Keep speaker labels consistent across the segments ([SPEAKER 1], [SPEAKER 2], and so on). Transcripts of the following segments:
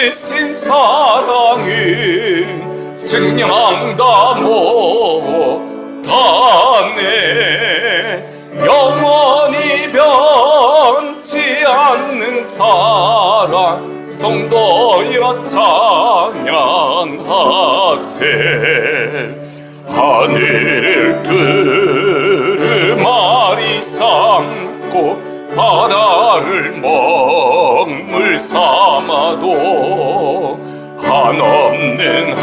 [SPEAKER 1] 크신 사랑은 증량다 못하네. 영원히 변치 않는 사랑 성도여 찬양하세. 하늘을 두루마리 삼고 바다를 먹물 삼아도 한없는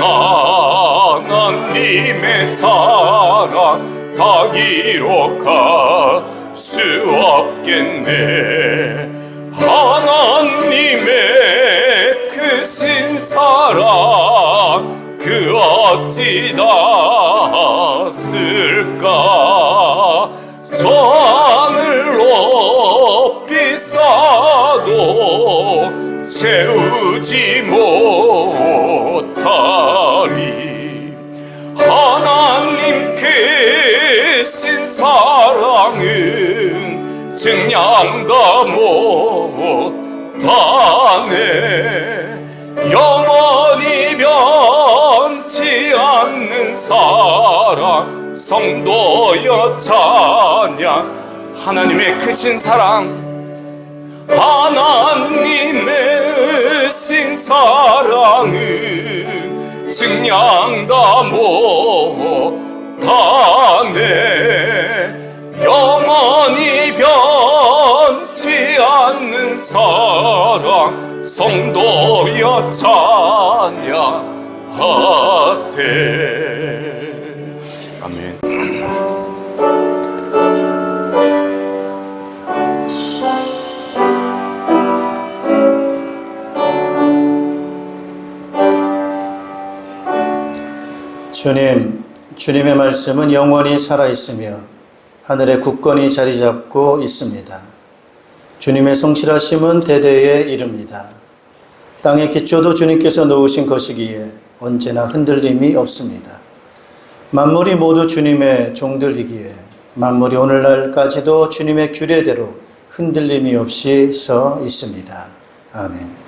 [SPEAKER 1] 하나님의 사랑 다 기록할 수 없겠네. 하나님의 크신 사랑 그 어찌 닿았을까. 저 하늘 높이 쌓아도 채우지 못하리. 하나님 크신 사랑은 증량다 못하네. 영원히 변치 않는 사랑 성도여 찬양. 하나님의 크신 사랑, 하나님의 크신 사랑은 증량다 못하네. 영원히 변치 않는 사랑 성도여 찬양하세. 아멘.
[SPEAKER 2] 주님의 말씀은 영원히 살아있으며 하늘에 굳건히 자리 잡고 있습니다. 주님의 성실하심은 대대에 이릅니다. 땅의 기초도 주님께서 놓으신 것이기에 언제나 흔들림이 없습니다. 만물이 모두 주님의 종들이기에 만물이 오늘날까지도 주님의 규례대로 흔들림이 없이 서 있습니다. 아멘.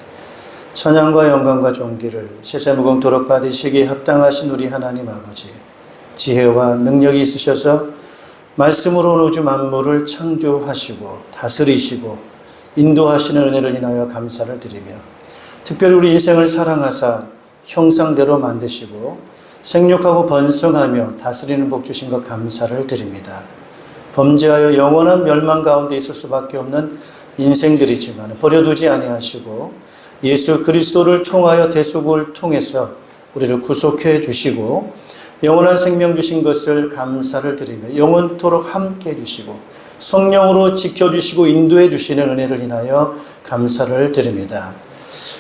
[SPEAKER 2] 찬양과 영광과 존귀를 세세무공토록 받으시기에 합당하신 우리 하나님 아버지, 지혜와 능력이 있으셔서 말씀으로 온 우주 만물을 창조하시고 다스리시고 인도하시는 은혜를 인하여 감사를 드리며, 특별히 우리 인생을 사랑하사 형상대로 만드시고 생육하고 번성하며 다스리는 복 주신 것 감사를 드립니다. 범죄하여 영원한 멸망 가운데 있을 수밖에 없는 인생들이지만 버려두지 아니하시고 예수 그리스도를 통하여 대속을 통해서 우리를 구속해 주시고 영원한 생명 주신 것을 감사를 드리며 영원토록 함께 해주시고 성령으로 지켜주시고 인도해 주시는 은혜를 인하여 감사를 드립니다.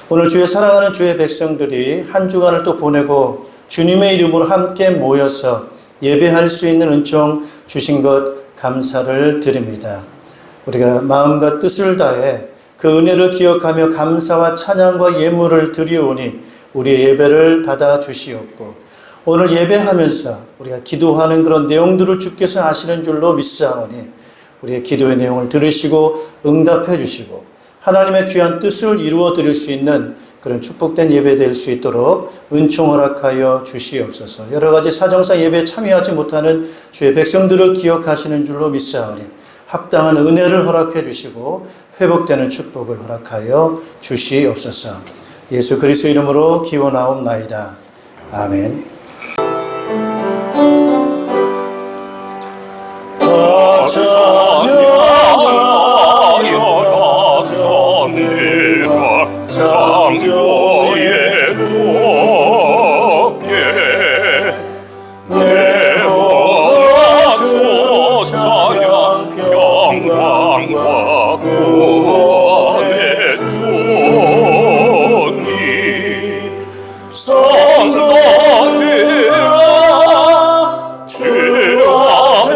[SPEAKER 2] 오늘 주의 사랑하는 주의 백성들이 한 주간을 또 보내고 주님의 이름으로 함께 모여서 예배할 수 있는 은총 주신 것 감사를 드립니다. 우리가 마음과 뜻을 다해 그 은혜를 기억하며 감사와 찬양과 예물을 드리오니 우리의 예배를 받아 주시옵고, 오늘 예배하면서 우리가 기도하는 그런 내용들을 주께서 아시는 줄로 믿사오니 우리의 기도의 내용을 들으시고 응답해 주시고 하나님의 귀한 뜻을 이루어 드릴 수 있는 그런 축복된 예배 될 수 있도록 은총 허락하여 주시옵소서. 여러 가지 사정상 예배에 참여하지 못하는 주의 백성들을 기억하시는 줄로 믿사오니 합당한 은혜를 허락해 주시고 회복되는 축복을 허락하여 주시옵소서. 예수 그리스도 이름으로 기원하옵나이다. 아멘.
[SPEAKER 1] 다 찬양하여라 선내가 창조의 주께 내 원하소 찬양 영광과 구원의 주님 성도들아 주 앞에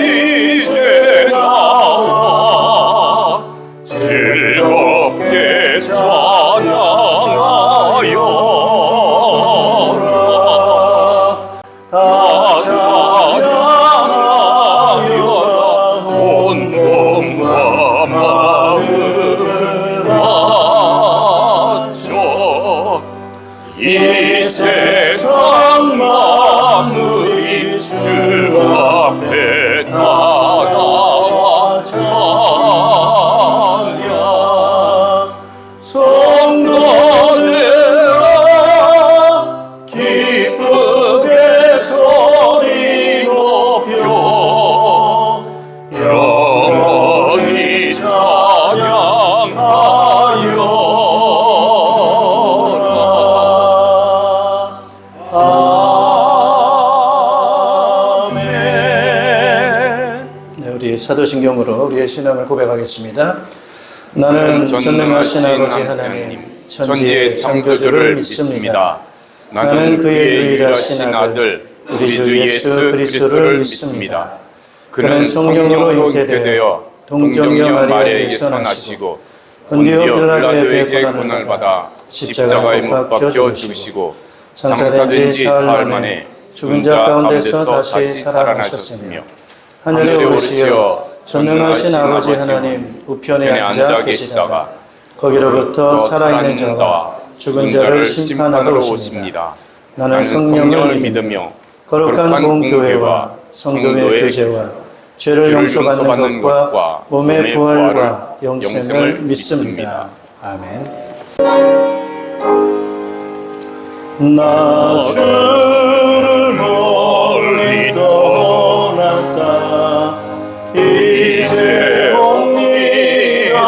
[SPEAKER 1] 이제 나와 즐겁게 찬양하여라. 다 찬양하여라. 온 몸과 마음을 바쳐
[SPEAKER 2] 사도신경으로 우리의 신앙을 고백하겠습니다. 나는 전능하신 아버지 하나님, 천지의 창조주를 믿습니다. 나는 그의 유일하신 아들, 우리 주 예수 그리스도를 믿습니다. 그는 성령으로 잉태되어 동정녀 마리아에게서 나시고 본디오 빌라도에게 고난을 받아 십자가에 못 박혀 죽으시고 장사된 지 사흘 만에 죽은 자 가운데서 다시 살아나셨으며 하늘에 오르시어 전능하신 아버지 하나님 우편에 앉아 계시다가 거기로부터 살아있는 자와 죽은 자를 심판하러 오십니다. 나는 성령을 믿으며 거룩한 공교회와 성도의 교제와 죄를 용서받는 것과 몸의 부활과 영생을 믿습니다. 아멘. 나 주를 멀리 떠났다 이제 옵니다.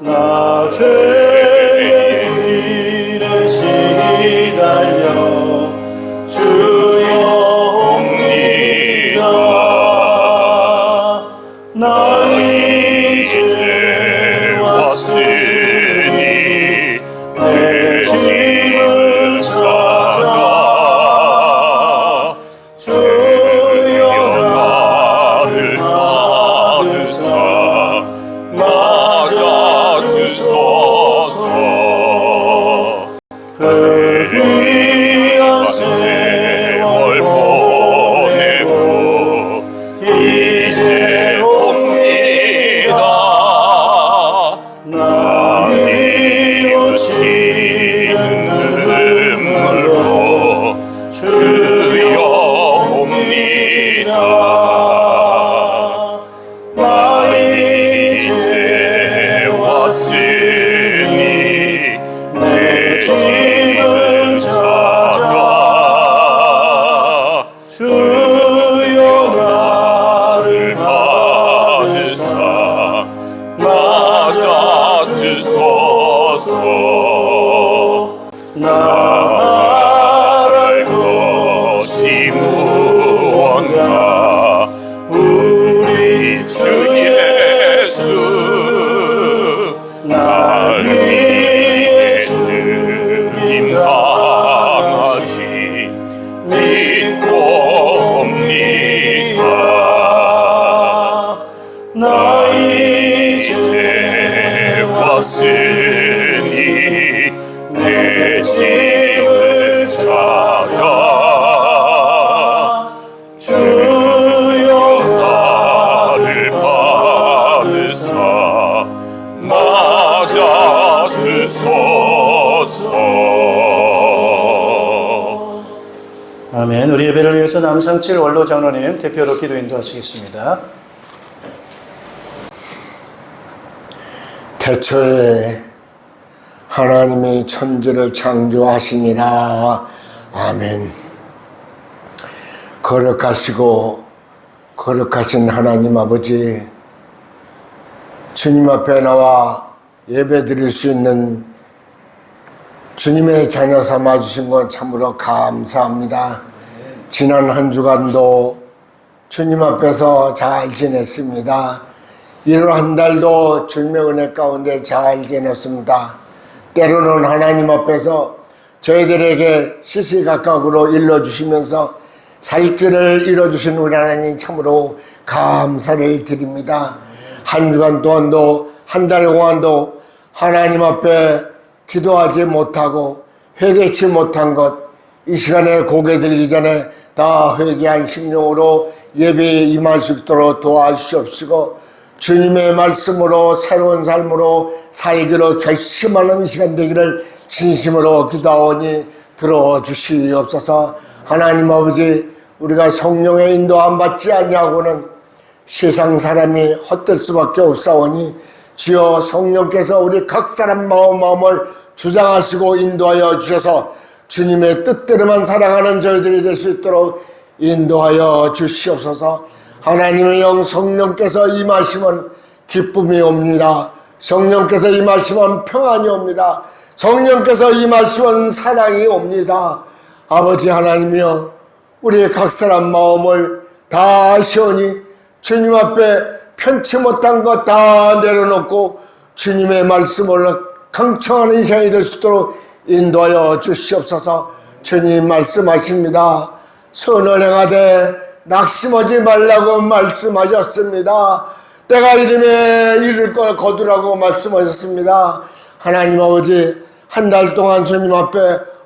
[SPEAKER 2] 나 죄의 길에 시달려 주여 옵니다. 나 이제 왔으니 내 집을 찾아 주여 나를 받으사 맞아주소서. 그 귀한 세월 보내고 이제 옵니다. 나 뉘우치는 눈물로 주여 옵니다. 나 이제 왔으니 내 집을 찾아 주여 나를 받으사 맞아주소서. 나 말할 것이 무언가 우리 주 예수 날 위해 죽임 당하시 믿고 옵니다. 나 이제 왔으니 내 집을 찾아 주여 나를 받으사 맞아주소서. 아멘. 우리 예배를 위해서 남상칠 원로 장로님 대표로 기도 인도하시겠습니다.
[SPEAKER 3] 태초에 하나님이 천지를 창조하시니라. 아멘. 거룩하시고 거룩하신 하나님 아버지, 주님 앞에 나와 예배 드릴 수 있는 주님의 자녀 삼아 주신 것 참으로 감사합니다. 지난 한 주간도 주님 앞에서 잘 지냈습니다. 이런 한 달도 주님의 은혜 가운데 잘 지냈습니다. 때로는 하나님 앞에서 저희들에게 시시각각으로 일러주시면서 살 길을 이뤄주신 우리 하나님 참으로 감사를 드립니다. 한 주간 동안도 한 달 동안도 하나님 앞에 기도하지 못하고 회개치 못한 것, 이 시간에 고개 들기 전에 다 회개한 심령으로 예배에 임할 수 있도록 도와주시옵시고, 주님의 말씀으로 새로운 삶으로 살기로 결심하는 시간 되기를 진심으로 기도하오니 들어주시옵소서. 하나님 아버지, 우리가 성령의 인도함 받지 아니하고는 세상 사람이 헛될 수밖에 없사오니 주여 성령께서 우리 각 사람 마음을 주장하시고 인도하여 주셔서 주님의 뜻대로만 살아가는 저희들이 될 수 있도록 인도하여 주시옵소서. 하나님의 영 성령께서 임하시면 기쁨이 옵니다. 성령께서 임하시면 평안이 옵니다. 성령께서 임하시면 사랑이 옵니다. 아버지 하나님이여, 우리 각 사람 마음을 다 시원히 주님 앞에 편치 못한 것 다 내려놓고 주님의 말씀을 강청하는 인생이 될 수 있도록 인도하여 주시옵소서. 주님 말씀하십니다. 선을 행하되 낙심하지 말라고 말씀하셨습니다. 때가 이름에 이를 걸 거두라고 말씀하셨습니다. 하나님 아버지, 한 달 동안 주님 앞에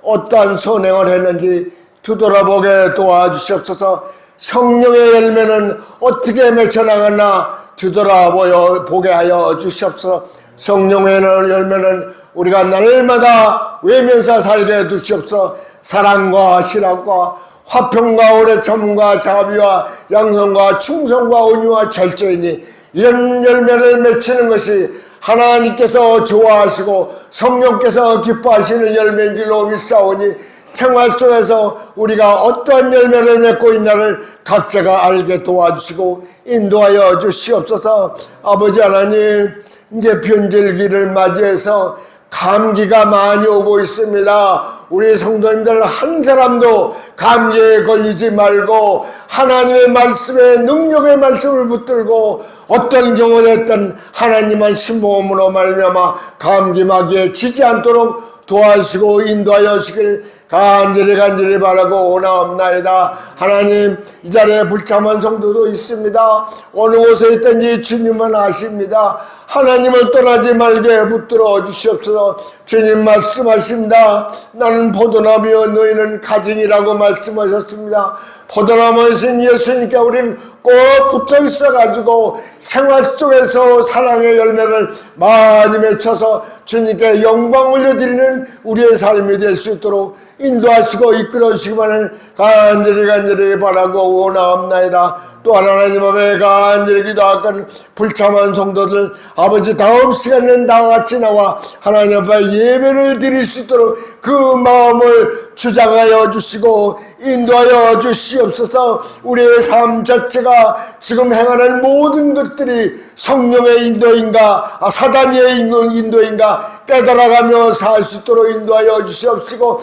[SPEAKER 3] 어떠한 선행을 했는지 뒤돌아보게 도와주시옵소서. 성령의 열매는 어떻게 맺혀나갔나 뒤돌아보게 하여 주시옵소서. 성령의 열매는 우리가 날마다 외면서 살게 두시옵소서. 사랑과 희락과 화평과 오래 참음과 자비와 양성과 충성과 온유와 절제이니 이런 열매를 맺히는 것이 하나님께서 좋아하시고 성령께서 기뻐하시는 열매인 줄로 믿사오니 생활 속에서 우리가 어떠한 열매를 맺고 있나를 각자가 알게 도와주시고 인도하여 주시옵소서. 아버지 하나님, 이제 변절기를 맞이해서 감기가 많이 오고 있습니다. 우리 성도님들 한 사람도 감기에 걸리지 말고 하나님의 말씀에 능력의 말씀을 붙들고 어떤 경우에 했던 하나님만 신봉함으로 말미암아 감기마귀에 지지 않도록 도와주시고 인도하여 주시길 간절히 바라고 원하옵나이다. 하나님, 이 자리에 불참한 성도도 있습니다. 어느 곳에 있든지 주님만 아십니다. 하나님을 떠나지 말게 붙들어 주시옵소서. 주님 말씀하십니다. 나는 포도나무여 너희는 가증이라고 말씀하셨습니다. 포도나무이신 예수님께 우리는 꼭 붙어 있어가지고 생활 속에서 사랑의 열매를 많이 맺혀서 주님께 영광 올려드리는 우리의 삶이 될 수 있도록 인도하시고 이끌어 주시기만을 간절히 바라고 원하옵나이다. 또 하나님 앞에 간절히 기도하건 불참한 성도들 아버지 다음 시간에는 다같이 나와 하나님 앞에 예배를 드릴 수 있도록 그 마음을 주장하여 주시고 인도하여 주시옵소서. 우리의 삶 자체가 지금 행하는 모든 것들이 성령의 인도인가 사단의 인도인가 깨달아가며 살 수 있도록 인도하여 주시옵시고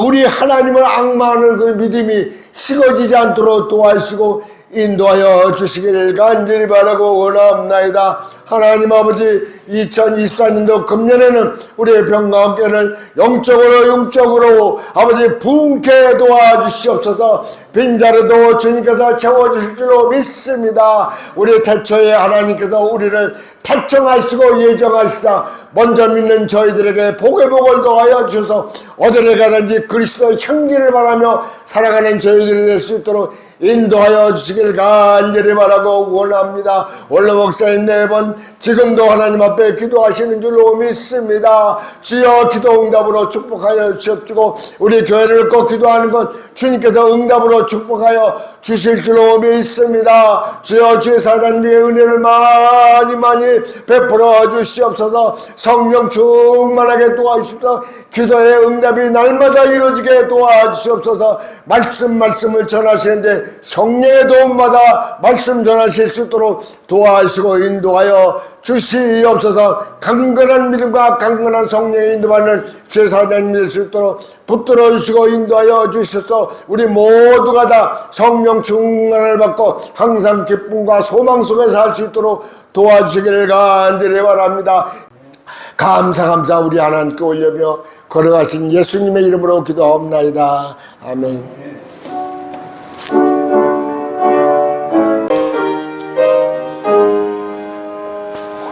[SPEAKER 3] 우리 하나님을 악마하는 그 믿음이 식어지지 않도록 도와주시고 인도하여 주시길 간절히 바라고 원하옵나이다. 하나님 아버지, 2024년도 금년에는 우리의 평강교회를 영적으로 아버지 부흥케 도와주시옵소서. 빈자리도 주님께서 채워주실 줄로 믿습니다. 우리 태초에 하나님께서 우리를 택정하시고 예정하시사 먼저 믿는 저희들에게 복의 복을 더하여 주셔서 어디를 가든지 그리스도의 향기를 바라며 살아가는 저희들이 될 수 있도록 인도하여 주시길 간절히 바라고 원합니다. 원로 목사님 4번 지금도 하나님 앞에 기도하시는 줄로 믿습니다. 주여 기도 응답으로 축복하여 주옵시고 우리 교회를 꼭 기도하는 것 주님께서 응답으로 축복하여 주실 줄로 믿습니다. 주여 주의 사단님의 은혜를 많이 베풀어 주시옵소서. 성령 충만하게 도와주시옵소서. 기도의 응답이 날마다 이루어지게 도와주시옵소서. 말씀을 전하시는데 성령의 도움받아 말씀 전하실 수 있도록 도와주시고 인도하여 주시옵소서. 강건한 믿음과 강건한 성령의 인도받는 주의 사단이 될 수 있도록 붙들어 주시고 인도하여 주셔서 우리 모두가 다 성령 충만을 받고 항상 기쁨과 소망 속에 살 수 있도록 도와주시기를 간절히 바랍니다. 감사 우리 하나님께 올려며 걸어가신 예수님의 이름으로 기도하옵나이다. 아멘.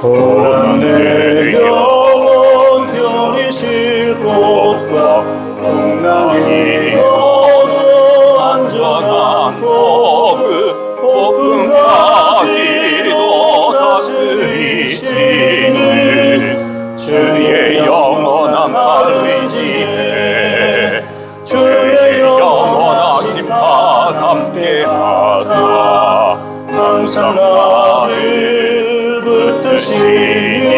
[SPEAKER 2] 고난 내 영혼 편히 쉴 곳과 풍랑이 어두 안전한 곳 높은 가지로 다스리시는 주의 영원한 나를 의지해 주의 영원한 심판 함께 하사 항상 나를 붙드시니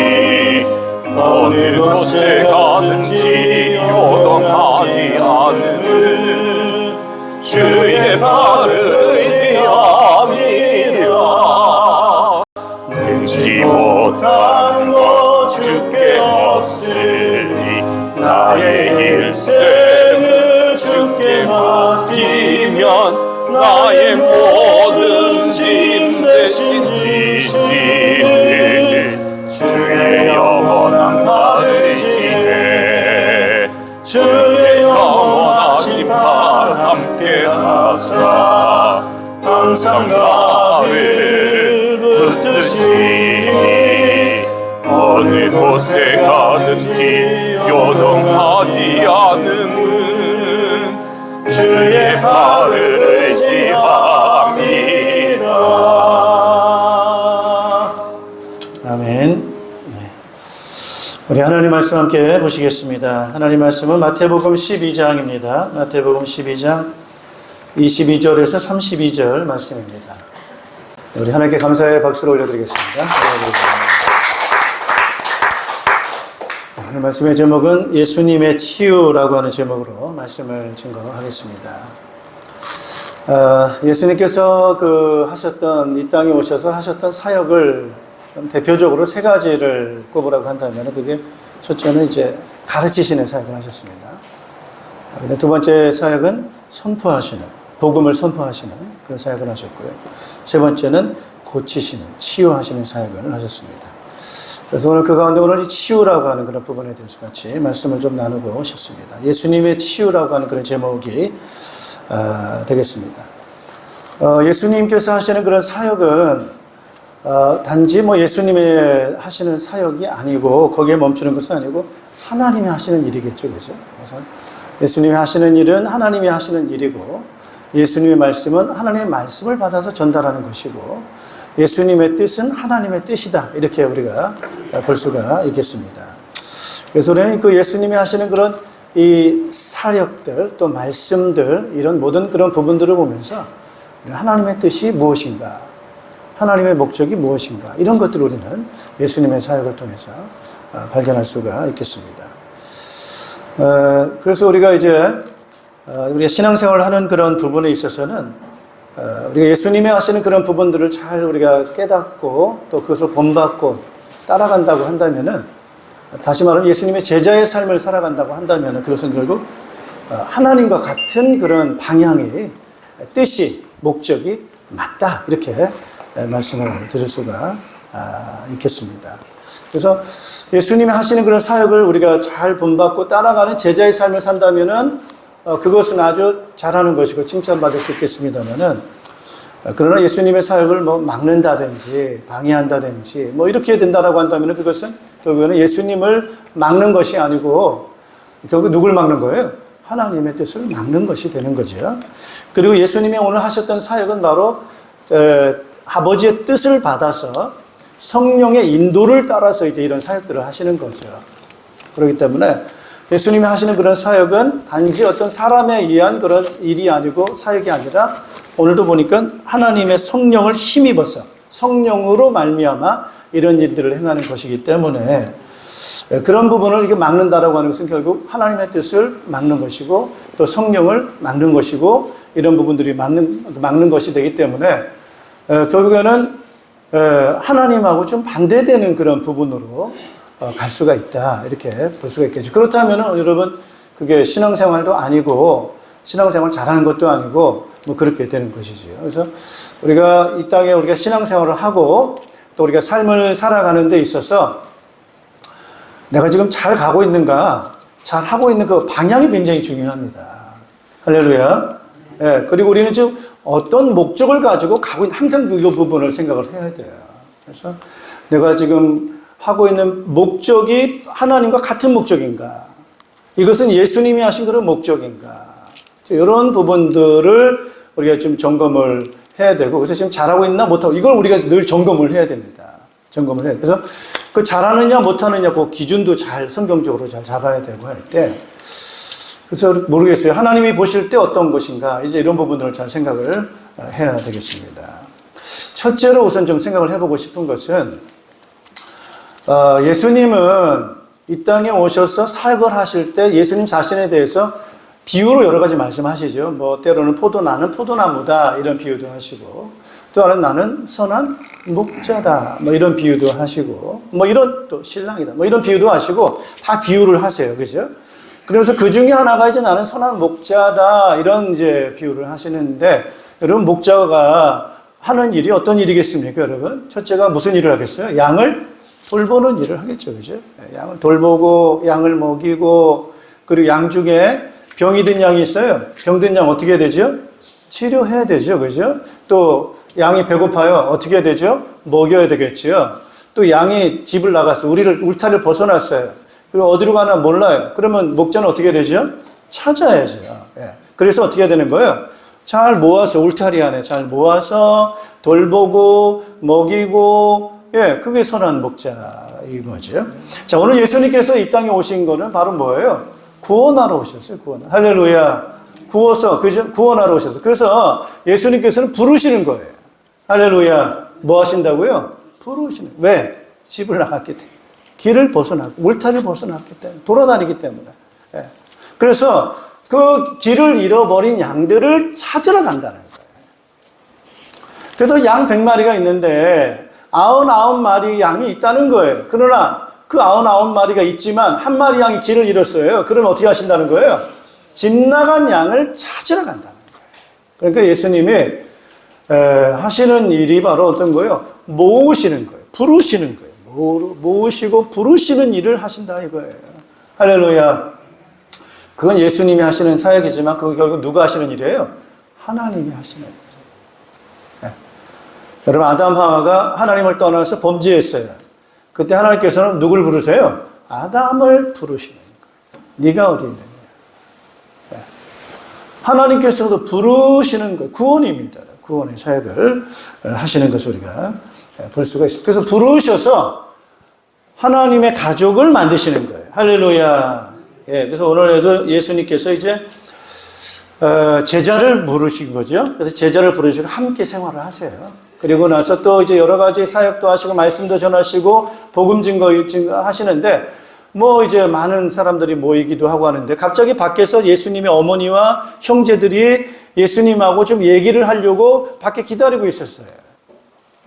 [SPEAKER 2] 어느 곳에 가든지 요동하지 않는 주의 말을 의지함이라. 능지 못한 것 주께 없으니 나의 일생을 주께 맡기면
[SPEAKER 1] 나의 모든 짐 대신 지시는 주의 영원한 팔을 지내 주의 영원하신 팔 함께 하사 항상 나를 붙드시니 어느 곳에 가든지 요동하지 않음은 주의 팔을 의지함이라.
[SPEAKER 2] 아멘. 네. 우리 하나님 말씀 함께 보시겠습니다. 하나님 말씀은 마태복음 12장입니다. 마태복음 12장 22절에서 32절 말씀입니다. 우리 하나님께 감사의 박수를 올려드리겠습니다. 오늘 말씀의 제목은 예수님의 치유라고 하는 제목으로 말씀을 증거하겠습니다. 예수님께서 하셨던, 이 땅에 오셔서 하셨던 사역을 좀 대표적으로 세 가지를 꼽으라고 한다면, 그게 첫째는 이제 가르치시는 사역을 하셨습니다. 근데 두 번째 사역은 선포하시는, 복음을 선포하시는 그런 사역을 하셨고요. 세 번째는 고치시는, 치유하시는 사역을 하셨습니다. 그래서 오늘 그 가운데 오늘 이 치유라고 하는 그런 부분에 대해서 같이 말씀을 좀 나누고 싶습니다. 예수님의 치유라고 하는 그런 제목이 되겠습니다. 예수님께서 하시는 그런 사역은 단지 예수님의 하시는 사역이 아니고 거기에 멈추는 것은 아니고 하나님이 하시는 일이겠죠, 그죠? 그래서 예수님이 하시는 일은 하나님이 하시는 일이고 예수님의 말씀은 하나님의 말씀을 받아서 전달하는 것이고 예수님의 뜻은 하나님의 뜻이다, 이렇게 우리가 볼 수가 있겠습니다. 그래서 우리는 그 예수님이 하시는 그런 이 사역들 또 말씀들 이런 모든 그런 부분들을 보면서 하나님의 뜻이 무엇인가, 하나님의 목적이 무엇인가, 이런 것들을 우리는 예수님의 사역을 통해서 발견할 수가 있겠습니다. 그래서 우리가 이제 우리가 신앙생활을 하는 그런 부분에 있어서는 우리가 예수님이 하시는 그런 부분들을 잘 우리가 깨닫고 또 그것을 본받고 따라간다고 한다면은, 다시 말하면 예수님의 제자의 삶을 살아간다고 한다면은, 그것은 결국 하나님과 같은 그런 방향이, 뜻이, 목적이 맞다, 이렇게 말씀을 드릴 수가 있겠습니다. 그래서 예수님이 하시는 그런 사역을 우리가 잘 본받고 따라가는 제자의 삶을 산다면은 그것은 아주 잘하는 것이고 칭찬받을 수 있겠습니다만은, 그러나 예수님의 사역을 막는다든지 방해한다든지 이렇게 된다라고 한다면 그것은 결국에는 예수님을 막는 것이 아니고 결국 누굴 막는 거예요? 하나님의 뜻을 막는 것이 되는 거죠. 그리고 예수님이 오늘 하셨던 사역은 바로 아버지의 뜻을 받아서 성령의 인도를 따라서 이제 이런 사역들을 하시는 거죠. 그렇기 때문에 예수님이 하시는 그런 사역은 단지 어떤 사람에 의한 그런 일이 아니고 사역이 아니라, 오늘도 보니까 하나님의 성령을 힘입어서 성령으로 말미암아 이런 일들을 행하는 것이기 때문에 그런 부분을 이렇게 막는다라고 하는 것은 결국 하나님의 뜻을 막는 것이고 또 성령을 막는 것이고 이런 부분들이 막는 것이 되기 때문에 결국에는 하나님하고 좀 반대되는 그런 부분으로 갈 수가 있다, 이렇게 볼 수가 있겠죠. 그렇다면 여러분, 그게 신앙생활도 아니고 신앙생활 잘하는 것도 아니고 그렇게 되는 것이지요. 그래서 우리가 이 땅에 우리가 신앙생활을 하고 또 우리가 삶을 살아가는 데 있어서 내가 지금 잘 가고 있는가, 잘 하고 있는 그 방향이 굉장히 중요합니다. 할렐루야. 예, 그리고 우리는 지금 어떤 목적을 가지고 가고 있는, 항상 그 부분을 생각을 해야 돼요. 그래서 내가 지금 하고 있는 목적이 하나님과 같은 목적인가? 이것은 예수님이 하신 그런 목적인가? 이런 부분들을 우리가 좀 점검을 해야 되고, 그래서 지금 잘하고 있나 못하고, 이걸 우리가 늘 점검을 해야 됩니다. 점검을 해야 돼. 그래서 그 잘하느냐 못하느냐 그 기준도 잘 성경적으로 잘 잡아야 되고 할 때, 그래서 모르겠어요. 하나님이 보실 때 어떤 것인가? 이제 이런 부분들을 잘 생각을 해야 되겠습니다. 첫째로 우선 좀 생각을 해보고 싶은 것은, 예수님은 이 땅에 오셔서 사역을 하실 때 예수님 자신에 대해서 비유로 여러 가지 말씀하시죠. 때로는 나는 포도나무다, 이런 비유도 하시고, 또 하나는 나는 선한 목자다, 이런 비유도 하시고, 이런 또 신랑이다, 이런 비유도 하시고, 다 비유를 하세요. 그죠? 그러면서 그 중에 하나가 이제 나는 선한 목자다, 이런 이제 비유를 하시는데, 여러분, 목자가 하는 일이 어떤 일이겠습니까, 여러분? 첫째가 무슨 일을 하겠어요? 양을 돌보는 일을 하겠죠, 그죠? 양을 돌보고, 양을 먹이고, 그리고 양 중에 병이 든 양이 있어요. 병든 양 어떻게 해야 되죠? 치료해야 되죠, 그죠? 또, 양이 배고파요. 어떻게 해야 되죠? 먹여야 되겠죠. 또 양이 집을 나갔어요. 울타리를 벗어났어요. 그리고 어디로 가나 몰라요. 그러면 목자는 어떻게 해야 되죠? 찾아야죠. 예. 그래서 어떻게 해야 되는 거예요? 잘 모아서, 울타리 안에 잘 모아서 돌보고 먹이고, 예, 그게 선한 목자인 거죠. 자, 오늘 예수님께서 이 땅에 오신 거는 바로 뭐예요? 구원하러 오셨어요. 구원. 할렐루야. 구원하러 오셨어요. 그래서 예수님께서는 부르시는 거예요. 할렐루야. 뭐 하신다고요? 부르시는. 왜? 집을 나갔기 때문에. 길을 벗어났고, 울타리를 벗어났기 때문에. 돌아다니기 때문에. 예. 그래서 그 길을 잃어버린 양들을 찾으러 간다는 거예요. 그래서 양 100마리가 있는데 99마리 양이 있다는 거예요. 그러나 그 99마리가 있지만 한 마리 양이 길을 잃었어요. 그러면 어떻게 하신다는 거예요? 집 나간 양을 찾으러 간다는 거예요. 그러니까 예수님이 하시는 일이 바로 어떤 거예요? 모으시는 거예요. 부르시는 거예요. 모으시고 부르시는 일을 하신다 이거예요. 할렐루야. 그건 예수님이 하시는 사역이지만 그거 결국 누가 하시는 일이에요? 하나님이 하시는 거예요. 네. 여러분, 아담 하와가 하나님을 떠나서 범죄했어요. 그때 하나님께서는 누굴 부르세요? 아담을 부르시는 거예요. 네가 어디 있느냐. 네. 하나님께서도 부르시는 거예요. 구원입니다. 구원의 사역을 하시는 것을 우리가 볼 수가 있습니다. 그래서 부르셔서 하나님의 가족을 만드시는 거예요. 할렐루야. 예, 그래서 오늘에도 예수님께서 이제 제자를 부르신 거죠. 그래서 제자를 부르시고 함께 생활을 하세요. 그리고 나서 또 이제 여러 가지 사역도 하시고 말씀도 전하시고 복음 증거 하시는데 뭐 이제 많은 사람들이 모이기도 하고 하는데 갑자기 밖에서 예수님의 어머니와 형제들이 예수님하고 좀 얘기를 하려고 밖에 기다리고 있었어요.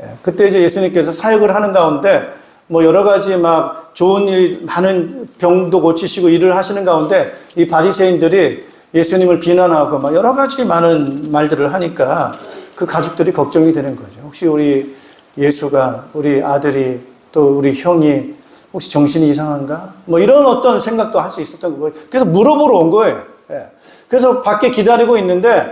[SPEAKER 2] 예, 그때 이제 예수님께서 사역을 하는 가운데 뭐 여러 가지 막 좋은 일, 많은 병도 고치시고 일을 하시는 가운데 이 바리새인들이 예수님을 비난하고 막 여러 가지 많은 말들을 하니까 그 가족들이 걱정이 되는 거죠. 혹시 우리 예수가, 우리 아들이, 또 우리 형이 혹시 정신이 이상한가? 뭐 이런 어떤 생각도 할 수 있었던 거예요. 그래서 물어보러 온 거예요. 예. 그래서 밖에 기다리고 있는데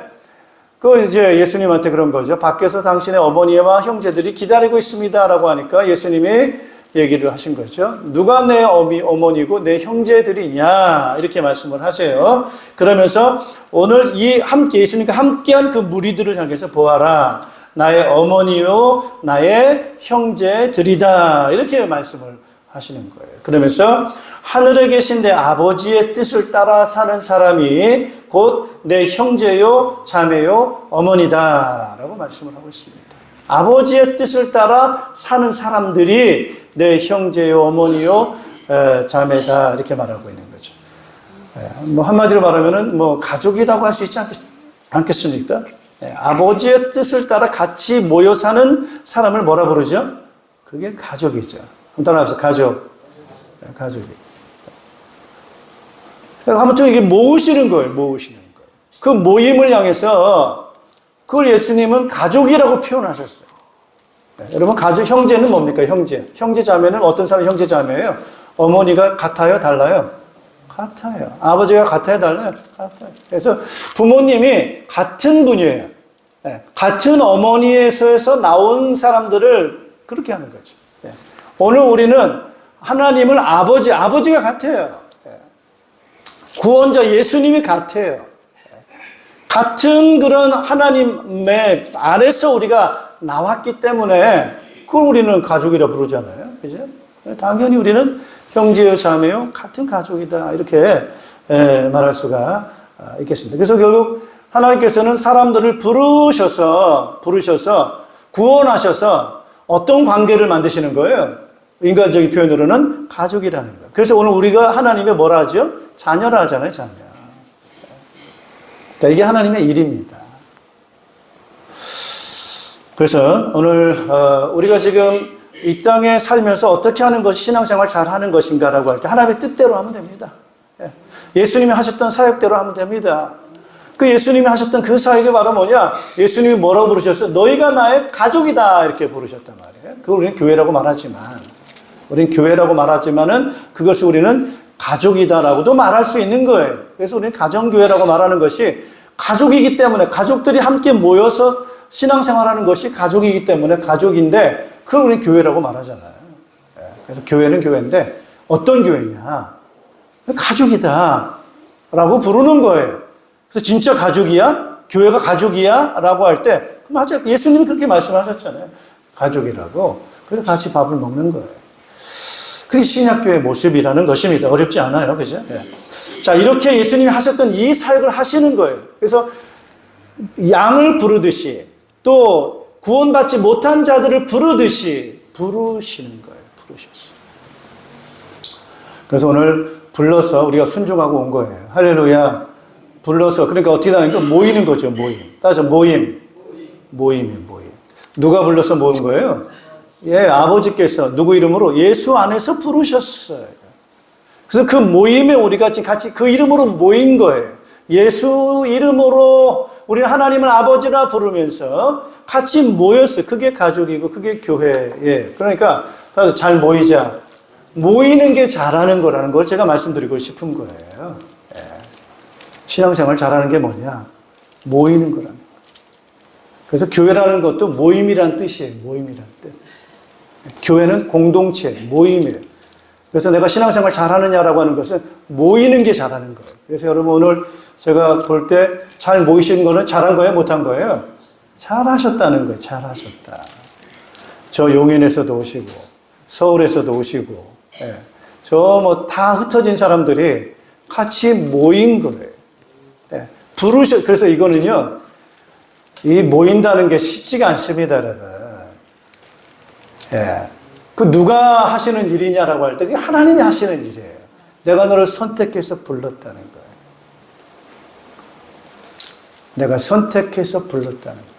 [SPEAKER 2] 그 이제 예수님한테 그런 거죠. 밖에서 당신의 어머니와 형제들이 기다리고 있습니다라고 하니까 예수님이 얘기를 하신 거죠. 누가 내 어머니고 내 형제들이냐 이렇게 말씀을 하세요. 그러면서 오늘 예수님과 함께한 그 무리들을 향해서 보아라. 나의 어머니요 나의 형제들이다 이렇게 말씀을 하시는 거예요. 그러면서 하늘에 계신 내 아버지의 뜻을 따라 사는 사람이 곧 내 형제요 자매요 어머니다 라고 말씀을 하고 있습니다. 아버지의 뜻을 따라 사는 사람들이 내 형제요 어머니요 자매다 이렇게 말하고 있는 거죠. 뭐 한마디로 말하면은 뭐 가족이라고 할 수 있지 않겠습니까? 아버지의 뜻을 따라 같이 모여 사는 사람을 뭐라 부르죠? 그게 가족이죠. 한번 따라합시다. 가족이. 아무튼 이게 모으시는 거예요. 모으시는 거예요. 그 모임을 향해서 그걸 예수님은 가족이라고 표현하셨어요. 여러분, 가족, 형제는 뭡니까? 형제 자매는 어떤 사람 형제 자매예요? 어머니가 같아요? 달라요? 같아요. 아버지가 같아요? 달라요? 같아요. 그래서 부모님이 같은 분이에요. 같은 어머니에서 나온 사람들을 그렇게 하는 거죠. 오늘 우리는 하나님을 아버지가 같아요. 구원자 예수님이 같아요. 같은 그런 하나님의 안에서 우리가 나왔기 때문에 그걸 우리는 가족이라 부르잖아요. 그죠? 당연히 우리는 형제요, 자매요, 같은 가족이다. 이렇게 말할 수가 있겠습니다. 그래서 결국 하나님께서는 사람들을 부르셔서 구원하셔서 어떤 관계를 만드시는 거예요? 인간적인 표현으로는 가족이라는 거예요. 그래서 오늘 우리가 하나님의 뭐라 하죠? 자녀라 하잖아요, 자녀. 그러니까 이게 하나님의 일입니다. 그래서 오늘 우리가 지금 이 땅에 살면서 어떻게 하는 것이 신앙생활 잘 하는 것인가라고 할 때 하나님의 뜻대로 하면 됩니다. 예수님이 하셨던 사역대로 하면 됩니다. 그 예수님이 하셨던 그 사역이 바로 뭐냐? 예수님이 뭐라고 부르셨어요? 너희가 나의 가족이다 이렇게 부르셨단 말이에요. 그걸 우리는 교회라고 말하지만은 그것을 우리는 가족이다라고도 말할 수 있는 거예요. 그래서 우리는 가정교회라고 말하는 것이 가족이기 때문에, 가족들이 함께 모여서 신앙생활하는 것이 가족이기 때문에 가족인데, 그걸 우리는 교회라고 말하잖아요. 그래서 교회는 교회인데 어떤 교회냐? 가족이다 라고 부르는 거예요. 그래서 진짜 가족이야? 교회가 가족이야? 라고 할 때, 맞아요. 예수님이 그렇게 말씀하셨잖아요. 가족이라고. 그래서 같이 밥을 먹는 거예요. 그게 신약교회의 모습이라는 것입니다. 어렵지 않아요. 그죠? 네. 자, 이렇게 예수님이 하셨던 이 사역을 하시는 거예요. 그래서 양을 부르듯이 또 구원받지 못한 자들을 부르듯이 부르시는 거예요. 부르셨어요. 그래서 오늘 불러서 우리가 순종하고 온 거예요. 할렐루야. 불러서, 그러니까 어떻게 하는 거? 모이는 거죠. 모임. 따져 모임이에요. 모임. 누가 불러서 모은 거예요? 예, 아버지께서 누구 이름으로? 예수 안에서 부르셨어요. 그래서 그 모임에 우리가 지금 같이 그 이름으로 모인 거예요. 예수 이름으로 우리는 하나님을 아버지라 부르면서 같이 모였어요. 그게 가족이고 그게 교회예요. 그러니까 잘 모이자. 모이는 게 잘하는 거라는 걸 제가 말씀드리고 싶은 거예요. 예. 신앙생활 잘하는 게 뭐냐? 모이는 거라는 거예요. 그래서 교회라는 것도 모임이란 뜻이에요. 모임이란 뜻. 교회는 공동체, 모임이에요. 그래서 내가 신앙생활 잘하느냐라고 하는 것은 모이는 게 잘하는 거예요. 그래서 여러분 오늘 제가 볼 때 잘 모이시는 거는 잘한 거예요? 못한 거예요? 잘하셨다는 거예요. 잘하셨다. 저 용인에서도 오시고 서울에서도 오시고 예. 저 뭐 다 흩어진 사람들이 같이 모인 거예요. 예. 그래서 이거는요, 이 모인다는 게 쉽지가 않습니다, 여러분. 예. 그 누가 하시는 일이냐라고 할 때 그게 하나님이 하시는 일이에요. 내가 너를 선택해서 불렀다는 거예요. 내가 선택해서 불렀다는 거예요.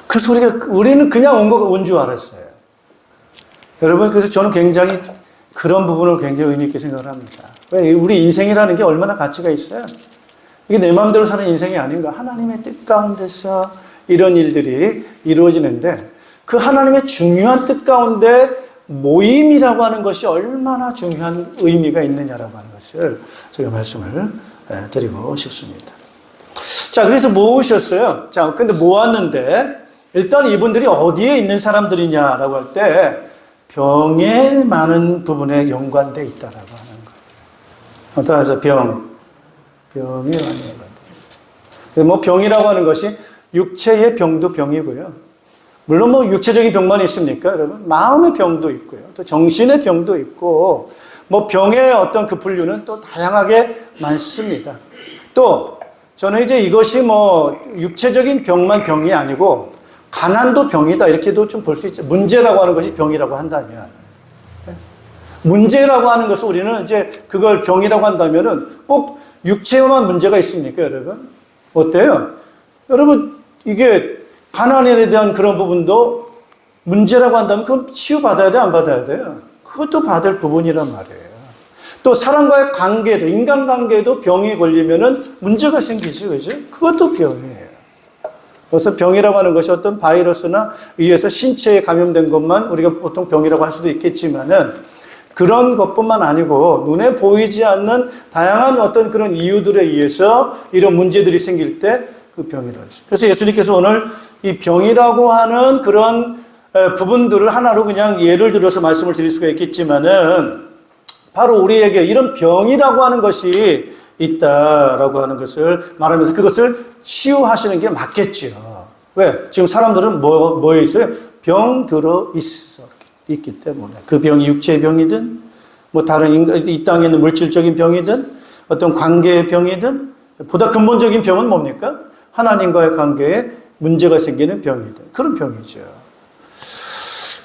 [SPEAKER 2] 그래서 우리는 그냥 온 줄 알았어요. 여러분, 그래서 저는 굉장히 그런 부분을 굉장히 의미 있게 생각을 합니다. 왜? 우리 인생이라는 게 얼마나 가치가 있어요? 이게 내 마음대로 사는 인생이 아닌가. 하나님의 뜻 가운데서 이런 일들이 이루어지는데 그 하나님의 중요한 뜻 가운데 모임이라고 하는 것이 얼마나 중요한 의미가 있느냐라고 하는 것을 제가 말씀을 드리고 싶습니다. 자, 그래서 모으셨어요. 자, 근데 모았는데 일단 이분들이 어디에 있는 사람들이냐라고 할 때 병에 많은 부분에 연관되어 있다라고 하는 거예요. 따라서 병이 많이 연관되어 있어요. 뭐 병이라고 하는 것이 육체의 병도 병이고요. 물론 뭐 육체적인 병만 있습니까, 여러분? 마음의 병도 있고요. 또 정신의 병도 있고, 뭐 병의 어떤 그 분류는 또 다양하게 많습니다. 또 저는 이제 이것이 뭐 육체적인 병만 병이 아니고 가난도 병이다 이렇게도 좀 볼 수 있죠. 문제라고 하는 것이 병이라고 한다면, 문제라고 하는 것을 우리는 이제 그걸 병이라고 한다면은 꼭 육체에만 문제가 있습니까, 여러분? 어때요? 여러분, 이게 가난에 대한 그런 부분도 문제라고 한다면 그건 치유받아야 돼, 안 받아야 돼요? 그것도 받을 부분이란 말이에요. 또 사람과의 관계도, 인간관계도 병이 걸리면은 문제가 생기죠, 그죠? 그것도 병이에요. 그래서 병이라고 하는 것이 어떤 바이러스나 의해서 신체에 감염된 것만 우리가 보통 병이라고 할 수도 있겠지만은 그런 것뿐만 아니고 눈에 보이지 않는 다양한 어떤 그런 이유들에 의해서 이런 문제들이 생길 때 그 병이라고 했어요. 그래서 예수님께서 오늘 이 병이라고 하는 그런 부분들을 하나로 그냥 예를 들어서 말씀을 드릴 수가 있겠지만은 바로 우리에게 이런 병이라고 하는 것이 있다라고 하는 것을 말하면서 그것을 치유하시는 게 맞겠죠. 왜? 지금 사람들은 뭐에 있어요? 병 들어 있기 때문에. 그 병이 육체의 병이든 뭐 다른 이 땅에 있는 물질적인 병이든 어떤 관계의 병이든 보다 근본적인 병은 뭡니까? 하나님과의 관계에 문제가 생기는 병이든 그런 병이죠.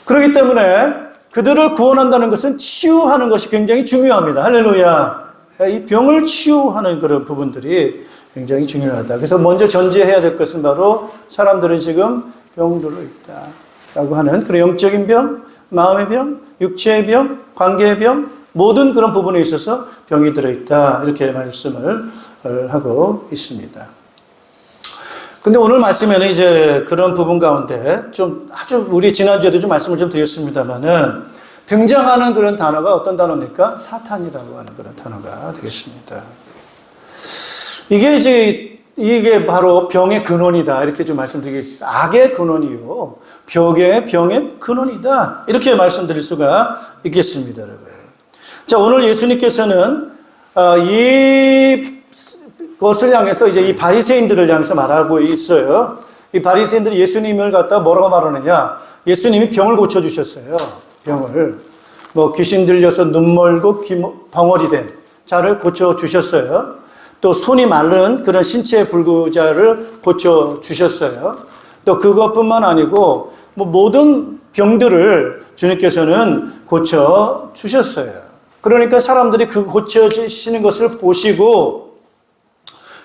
[SPEAKER 2] 그렇기 때문에 그들을 구원한다는 것은 치유하는 것이 굉장히 중요합니다. 할렐루야. 이 병을 치유하는 그런 부분들이 굉장히 중요하다. 그래서 먼저 전제해야 될 것은 바로 사람들은 지금 병들어 있다라고 하는 그런 영적인 병, 마음의 병, 육체의 병, 관계의 병, 모든 그런 부분에 있어서 병이 들어있다. 이렇게 말씀을 하고 있습니다. 근데 오늘 말씀에는 이제 그런 부분 가운데 좀 아주 우리 지난주에도 좀 말씀을 좀 드렸습니다만은 등장하는 그런 단어가 어떤 단어입니까? 사탄이라고 하는 그런 단어가 되겠습니다. 이게 바로 병의 근원이다. 이렇게 좀 말씀드리겠습니다. 악의 근원이요. 병의 근원이다. 이렇게 말씀드릴 수가 있겠습니다, 여러분. 자, 오늘 예수님께서는 이것을 향해서 이제 이 바리새인들을 향해서 말하고 있어요. 이 바리새인들이 예수님을 갖다 뭐라고 말하느냐? 예수님이 병을 고쳐 주셨어요. 병을 귀신 들려서 눈 멀고 귀 벙어리 된 자를 고쳐 주셨어요. 또 손이 마른 그런 신체 불구자를 고쳐 주셨어요. 또 그것뿐만 아니고 모든 병들을 주님께서는 고쳐 주셨어요. 그러니까 사람들이 그 고쳐지시는 것을 보시고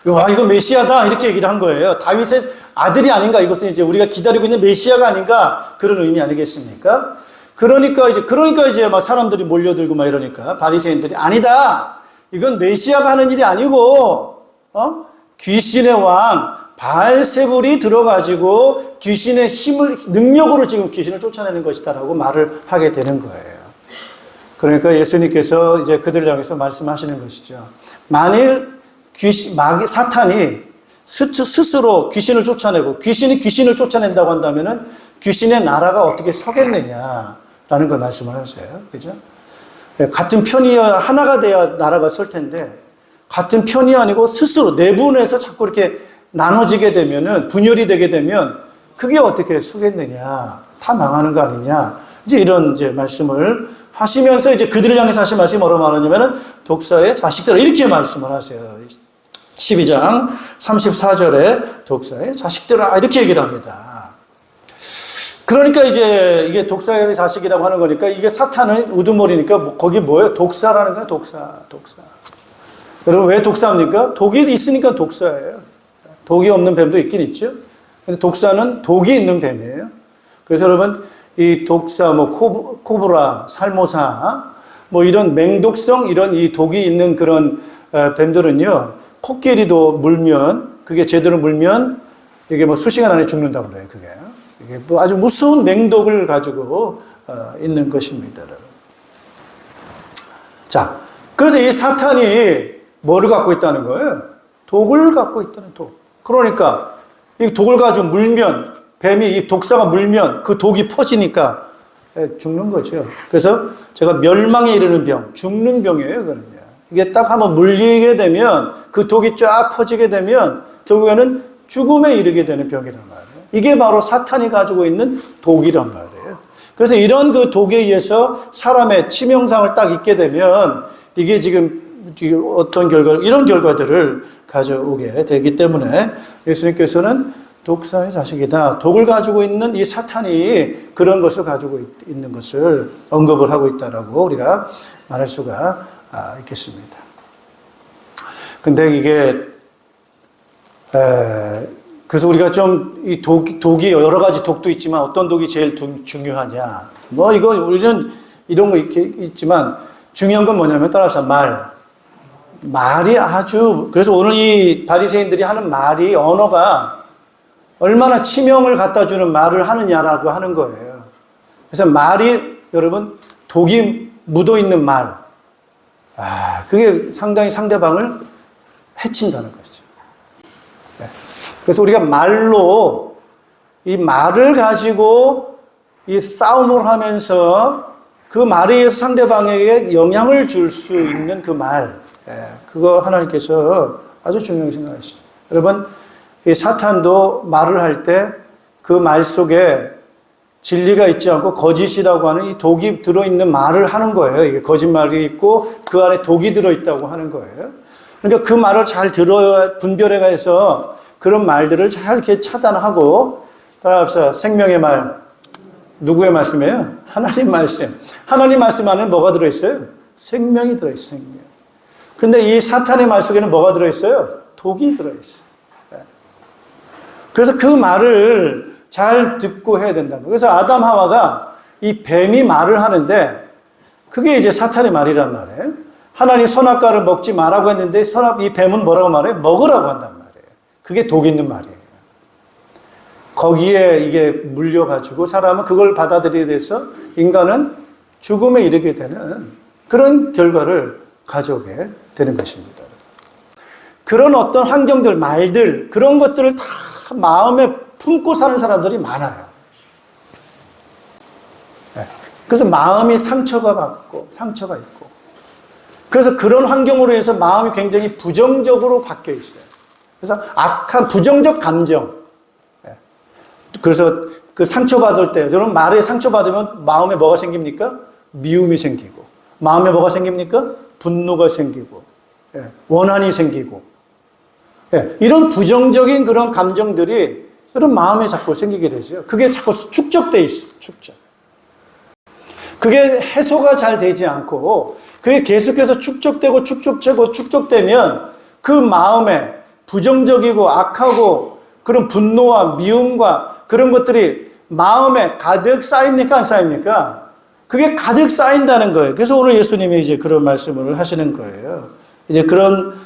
[SPEAKER 2] 와, 이거 메시아다 이렇게 얘기를 한 거예요. 다윗의 아들이 아닌가, 이것은 이제 우리가 기다리고 있는 메시아가 아닌가, 그런 의미 아니겠습니까? 그러니까 이제 막 사람들이 몰려들고 막 이러니까 바리새인들이 아니다. 이건 메시아가 하는 일이 아니고 귀신의 왕 바알세불이 들어가지고 귀신의 능력으로 지금 귀신을 쫓아내는 것이다라고 말을 하게 되는 거예요. 그러니까 예수님께서 이제 그들을 향해서 말씀하시는 것이죠. 만일 사탄이 스스로 귀신을 쫓아내고 귀신이 귀신을 쫓아낸다고 한다면은 귀신의 나라가 어떻게 서겠느냐라는 걸 말씀을 하세요. 그죠? 같은 편이어야, 하나가 돼야 나라가 설 텐데, 같은 편이 아니고 스스로 내분해서 자꾸 이렇게 나눠지게 되면은, 분열이 되게 되면, 그게 어떻게 서겠느냐. 다 망하는 거 아니냐. 이제 이런 이제 말씀을 하시면서 이제 그들을 향해서 하신 말씀이 뭐라고 말하냐면은, 독사의 자식들아. 이렇게 말씀을 하세요. 12장 34절에 독사의 자식들아. 이렇게 얘기를 합니다. 그러니까 이제 이게 독사의 자식이라고 하는 거니까 이게 사탄은 우두머리니까 거기 뭐예요? 독사라는 거야, 독사. 여러분 왜 독사입니까? 독이 있으니까 독사예요. 독이 없는 뱀도 있긴 있죠. 근데 독사는 독이 있는 뱀이에요. 그래서 여러분 이 독사, 코브라, 살모사, 이런 맹독성, 이런 이 독이 있는 그런 뱀들은요, 코끼리도 물면, 그게 제대로 물면 이게 수시간 안에 죽는다고 그래요, 그게. 이게 아주 무서운 맹독을 가지고 있는 것입니다. 자, 그래서 이 사탄이 뭐를 갖고 있다는 거예요? 독을 갖고 있다는 독. 그러니까 이 독을 가지고 물면, 뱀이 이 독사가 물면 그 독이 퍼지니까 죽는 거죠. 그래서 제가 멸망에 이르는 병, 죽는 병이에요, 그러면. 이게 딱 한번 물리게 되면 그 독이 쫙 퍼지게 되면 결국에는 죽음에 이르게 되는 병이란 말이에요. 이게 바로 사탄이 가지고 있는 독이란 말이에요. 그래서 이런 그 독에 의해서 사람의 치명상을 딱 입게 되면 이게 지금 어떤 이런 결과들을 가져오게 되기 때문에 예수님께서는 독사의 자식이다. 독을 가지고 있는 이 사탄이 그런 것을 가지고 있는 것을 언급을 하고 있다라고 우리가 말할 수가 있겠습니다. 근데 이게 그래서 우리가 좀 이 독이 여러 가지 독도 있지만 어떤 독이 제일 중요하냐? 이거 우리는 이런 거 있지만 중요한 건 뭐냐면 따라서 말이 아주, 그래서 오늘 이 바리새인들이 하는 말이, 언어가 얼마나 치명을 갖다 주는 말을 하느냐라고 하는 거예요. 그래서 말이 여러분 독이 묻어 있는 말, 그게 상당히 상대방을 해친다는 거죠. 그래서 우리가 말로 이 말을 가지고 이 싸움을 하면서 그 말에 의해서 상대방에게 영향을 줄 수 있는 그 말, 그거 하나님께서 아주 중요하게 생각하시죠. 여러분, 이 사탄도 말을 할 때 그 말 속에 진리가 있지 않고 거짓이라고 하는 이 독이 들어있는 말을 하는 거예요. 이게 거짓말이 있고 그 안에 독이 들어있다고 하는 거예요. 그러니까 그 말을 잘 분별해서 그런 말들을 잘 이렇게 차단하고, 따라합시다. 생명의 말. 누구의 말씀이에요? 하나님 말씀. 하나님 말씀 안에 뭐가 들어있어요? 생명이 들어있어요, 생명. 그런데 이 사탄의 말 속에는 뭐가 들어있어요? 독이 들어있어요. 그래서 그 말을 잘 듣고 해야 된다는 거예요. 그래서 아담 하와가 이 뱀이 말을 하는데 그게 이제 사탄의 말이란 말이에요. 하나님 선악과를 먹지 말라고 했는데 이 뱀은 뭐라고 말해요? 먹으라고 한단 말이에요. 그게 독 있는 말이에요. 거기에 이게 물려가지고 사람은 그걸 받아들이게 돼서 인간은 죽음에 이르게 되는 그런 결과를 가져오게 되는 것입니다. 그런 어떤 환경들, 말들, 그런 것들을 다 마음에 품고 사는 사람들이 많아요. 그래서 마음이 상처가 있고. 그래서 그런 환경으로 해서 마음이 굉장히 부정적으로 바뀌어 있어요. 그래서 악한 부정적 감정. 그래서 그 상처받을 때, 여러분 말에 상처받으면 마음에 뭐가 생깁니까? 미움이 생기고. 마음에 뭐가 생깁니까? 분노가 생기고. 원한이 생기고. 이런 부정적인 그런 감정들이 여러분 마음에 자꾸 생기게 되죠. 그게 자꾸 축적돼 있어요. 축적. 그게 해소가 잘 되지 않고 그게 계속해서 축적되면 그 마음에 부정적이고 악하고 그런 분노와 미움과 그런 것들이 마음에 가득 쌓입니까? 안 쌓입니까? 그게 가득 쌓인다는 거예요. 그래서 오늘 예수님이 이제 그런 말씀을 하시는 거예요. 이제 그런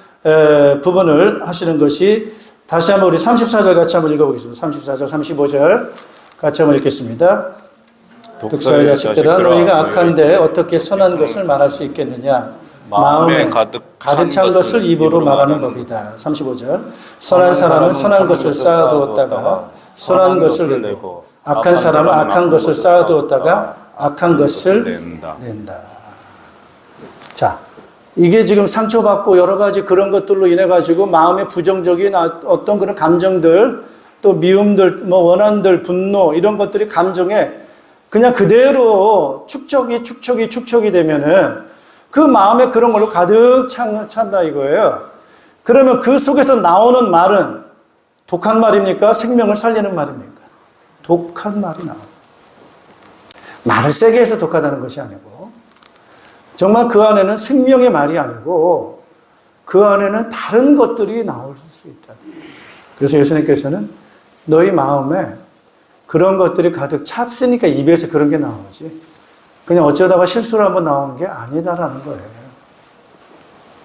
[SPEAKER 2] 부분을 하시는 것이 다시 한번 우리 34절 같이 한번 읽어보겠습니다. 34절, 35절 같이 한번 읽겠습니다. 독사의 자식들아 너희가 악한데 어떻게 선한 것을 말할 수 있겠느냐. 마음에 가득 찬 것을 입으로 말하는 법이다. 35절 선한 사람은 선한 것을 쌓아두었다가 선한 것을 내고 악한 사람은 악한 것을 쌓아두었다가 악한 것을 낸다. 자, 이게 지금 상처받고 여러 가지 그런 것들로 인해 가지고 마음의 부정적인 어떤 그런 감정들 또 미움들 뭐 원한들 분노 이런 것들이 감정에 그냥 그대로 축적이 되면은 그 마음에 그런 걸로 가득 찬다 이거예요. 그러면 그 속에서 나오는 말은 독한 말입니까? 생명을 살리는 말입니까? 독한 말이 나와요. 말을 세게 해서 독하다는 것이 아니고 정말 그 안에는 생명의 말이 아니고 그 안에는 다른 것들이 나올 수 있다. 그래서 예수님께서는 너희 마음에 그런 것들이 가득 찼으니까 입에서 그런 게 나오지. 그냥 어쩌다가 실수로 한번 나오는 게 아니다라는 거예요.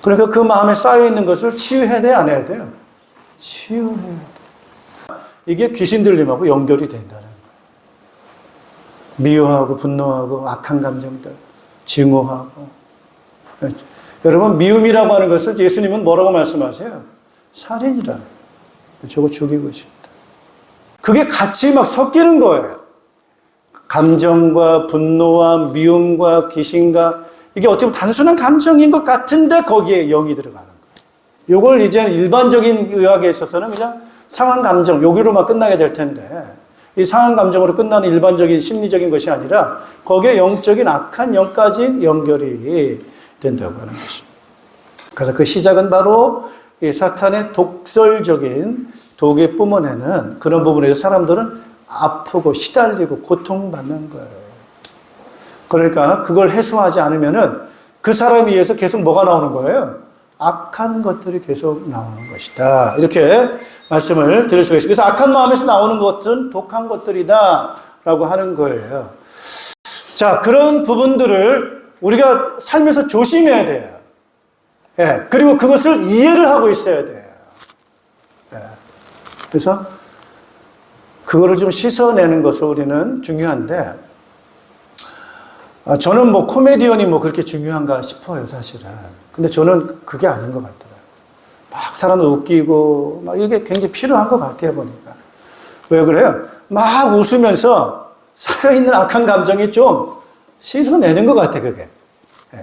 [SPEAKER 2] 그러니까 그 마음에 쌓여있는 것을 치유해야 돼, 안 해야 돼요? 치유해야 돼. 이게 귀신 들림하고 연결이 된다는 거예요. 미워하고 분노하고 악한 감정들, 증오하고. 여러분 미움이라고 하는 것을 예수님은 뭐라고 말씀하세요? 살인이라는 거예요. 저거 죽이고 싶다. 그게 같이 막 섞이는 거예요. 감정과 분노와 미움과 귀신과 이게 어떻게 보면 단순한 감정인 것 같은데 거기에 영이 들어가는 거예요. 이걸 이제 일반적인 의학에 있어서는 그냥 상한 감정, 여기로만 끝나게 될 텐데 이 상한 감정으로 끝나는 일반적인 심리적인 것이 아니라 거기에 영적인 악한 영까지 연결이 된다고 하는 것입니다. 그래서 그 시작은 바로 이 사탄의 독설적인 독에 뿜어내는 그런 부분에서 사람들은 아프고 시달리고 고통받는 거예요. 그러니까 그걸 해소하지 않으면은 그 사람에 의해서 계속 뭐가 나오는 거예요? 악한 것들이 계속 나오는 것이다. 이렇게 말씀을 드릴 수가 있어요. 그래서 악한 마음에서 나오는 것은 독한 것들이다 라고 하는 거예요. 자, 그런 부분들을 우리가 살면서 조심해야 돼요. 예, 그리고 그것을 이해를 하고 있어야 돼요. 예, 그래서 그거를 좀 씻어내는 것을 우리는 중요한데, 저는 뭐 코미디언이 뭐 그렇게 중요한가 싶어요, 사실은. 근데 저는 그게 아닌 것 같더라고요. 막 사람을 웃기고, 막 이게 굉장히 필요한 것 같아요, 보니까. 왜 그래요? 막 웃으면서 쌓여있는 악한 감정이 좀 씻어내는 것 같아, 그게.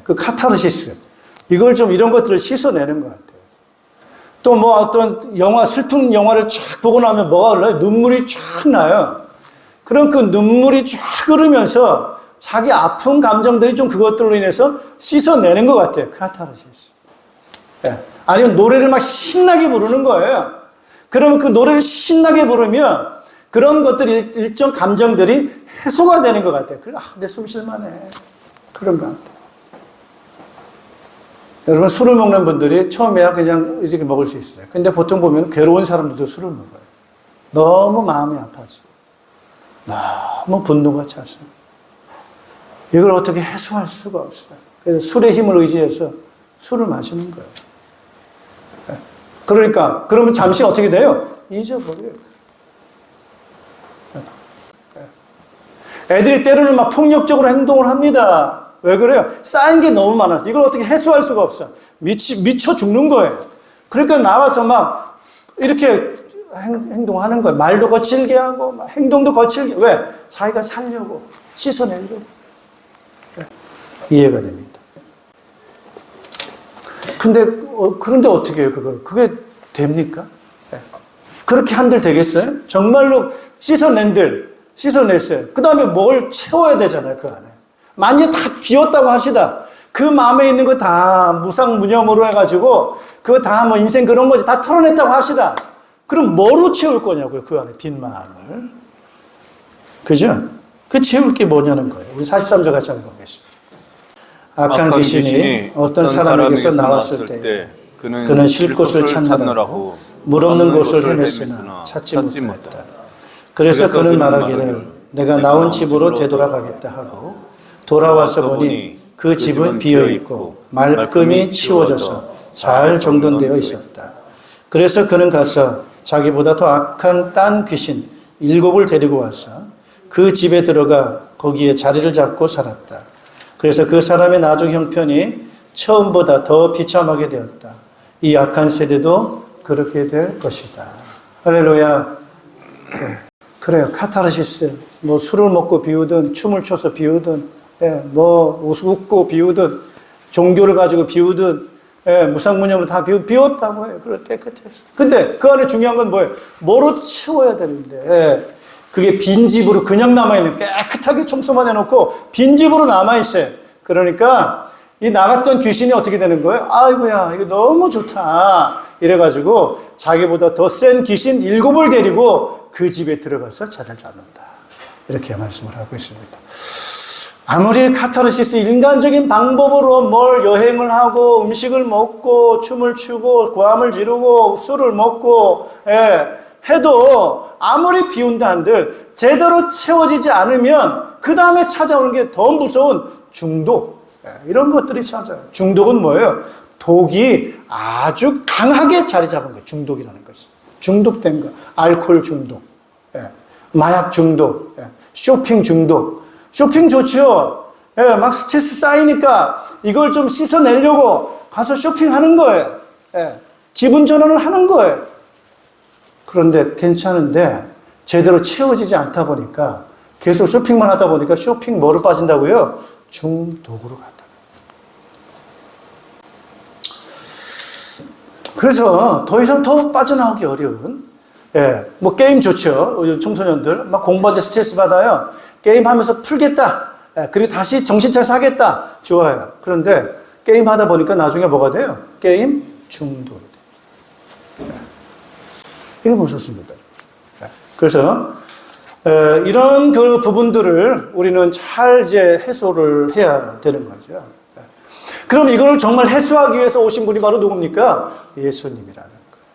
[SPEAKER 2] 그 카타르시스. 이걸 좀 이런 것들을 씻어내는 것 같아요. 또 뭐 어떤 영화, 슬픈 영화를 쫙 보고 나면 뭐가 흘러요? 눈물이 쫙 나요. 그럼 그 눈물이 쫙 흐르면서 자기 아픈 감정들이 좀 그것들로 인해서 씻어내는 것 같아요. 카타르시스. 예. 아니면 노래를 막 신나게 부르는 거예요. 그러면 그 노래를 신나게 부르면 그런 것들이 일정 감정들이 해소가 되는 것 같아요. 그래, 내 숨 쉴만해. 그런 것 같아요. 여러분 술을 먹는 분들이 처음에야 그냥 이렇게 먹을 수 있어요. 근데 보통 보면 괴로운 사람들도 술을 먹어요. 너무 마음이 아파서. 너무 분노가 차서. 이걸 어떻게 해소할 수가 없어요. 그래서 술의 힘을 의지해서 술을 마시는 거예요. 그러니까 그러면 잠시 어떻게 돼요? 잊어버려요. 애들이 때로는 막 폭력적으로 행동을 합니다. 왜 그래요? 쌓인 게 너무 많아서 이걸 어떻게 해소할 수가 없어. 미쳐 죽는 거예요. 그러니까 나와서 막 이렇게 행동하는 거예요. 말도 거칠게 하고 막 행동도 거칠게. 왜? 자기가 살려고 씻어내려고. 이해가 됩니다. 그런데 어떻게 해요, 그걸? 그게 됩니까? 그렇게 한들 되겠어요? 정말로 씻어냈어요. 그 다음에 뭘 채워야 되잖아요, 그 안에. 만약에 다 비웠다고 합시다. 그 마음에 있는 거 다 무상무념으로 해가지고, 그거 다 뭐 인생 그런 거지 다 털어냈다고 합시다. 그럼 뭐로 채울 거냐고요, 그 안에 빈 마음을. 그죠? 그 채울 게 뭐냐는 거예요. 우리 43절 같이 한번 보겠습니다. 악한 귀신이 어떤 사람에게서 나왔을 때 그는 쉴 곳을 찾느라고 물 없는 곳을 헤맸으나 찾지 못하였다. 그래서 그는 말하기를 내가 나온 집으로 되돌아가겠다 하고 돌아와서 보니 그 집은 비어있고 말끔히 치워져서 잘 정돈되어 있었다. 그래서 그는 가서 자기보다 더 악한 딴 귀신 7을 데리고 와서 그 집에 들어가 거기에 자리를 잡고 살았다. 그래서 그 사람의 나중 형편이 처음보다 더 비참하게 되었다. 이 악한 세대도 그렇게 될 것이다. 할렐루야. 네. 그래요. 카타르시스. 뭐 술을 먹고 비우든 춤을 춰서 비우든 뭐 웃고 비우든 종교를 가지고 비우든 무상무념으로 다 비웠다고 해요. 그럴 때 끝에서. 근데 그 안에 중요한 건 뭐예요? 뭐로 채워야 되는데 그게 빈집으로 그냥 남아있는 깨끗하게 청소만 해놓고 빈집으로 남아있어요. 그러니까 이 나갔던 귀신이 어떻게 되는 거예요? 아이고야 이거 너무 좋다 이래가지고 자기보다 더 센 귀신 7을 데리고 그 집에 들어가서 자리를 잡는다. 이렇게 말씀을 하고 있습니다. 아무리 카타르시스 인간적인 방법으로 뭘 여행을 하고 음식을 먹고 춤을 추고 고함을 지르고 술을 먹고 해도 아무리 비운다 한들 제대로 채워지지 않으면 그 다음에 찾아오는 게 더 무서운 중독. 이런 것들이 찾아요. 중독은 뭐예요? 독이 아주 강하게 자리 잡은 거예요. 중독이라는 것이. 중독된 거. 알코올 중독, 마약 중독, 쇼핑 중독. 쇼핑 좋죠. 막 스트레스 쌓이니까 이걸 좀 씻어내려고 가서 쇼핑하는 거예요. 기분 전환을 하는 거예요. 그런데 괜찮은데 제대로 채워지지 않다 보니까 계속 쇼핑만 하다 보니까 쇼핑 뭐로 빠진다고요? 중독으로 간다. 그래서 더 이상 더 빠져나오기 어려운 뭐 게임 좋죠. 청소년들 막 공부할 때 스트레스 받아요. 게임하면서 풀겠다. 그리고 다시 정신 차려서 하겠다. 좋아요. 그런데 게임하다 보니까 나중에 뭐가 돼요? 게임 중독이 돼요. 이게 무섭습니다. 그래서 이런 그 부분들을 우리는 잘 이제 해소를 해야 되는 거죠. 그럼 이걸 정말 해소하기 위해서 오신 분이 바로 누굽니까? 예수님이라는 거예요.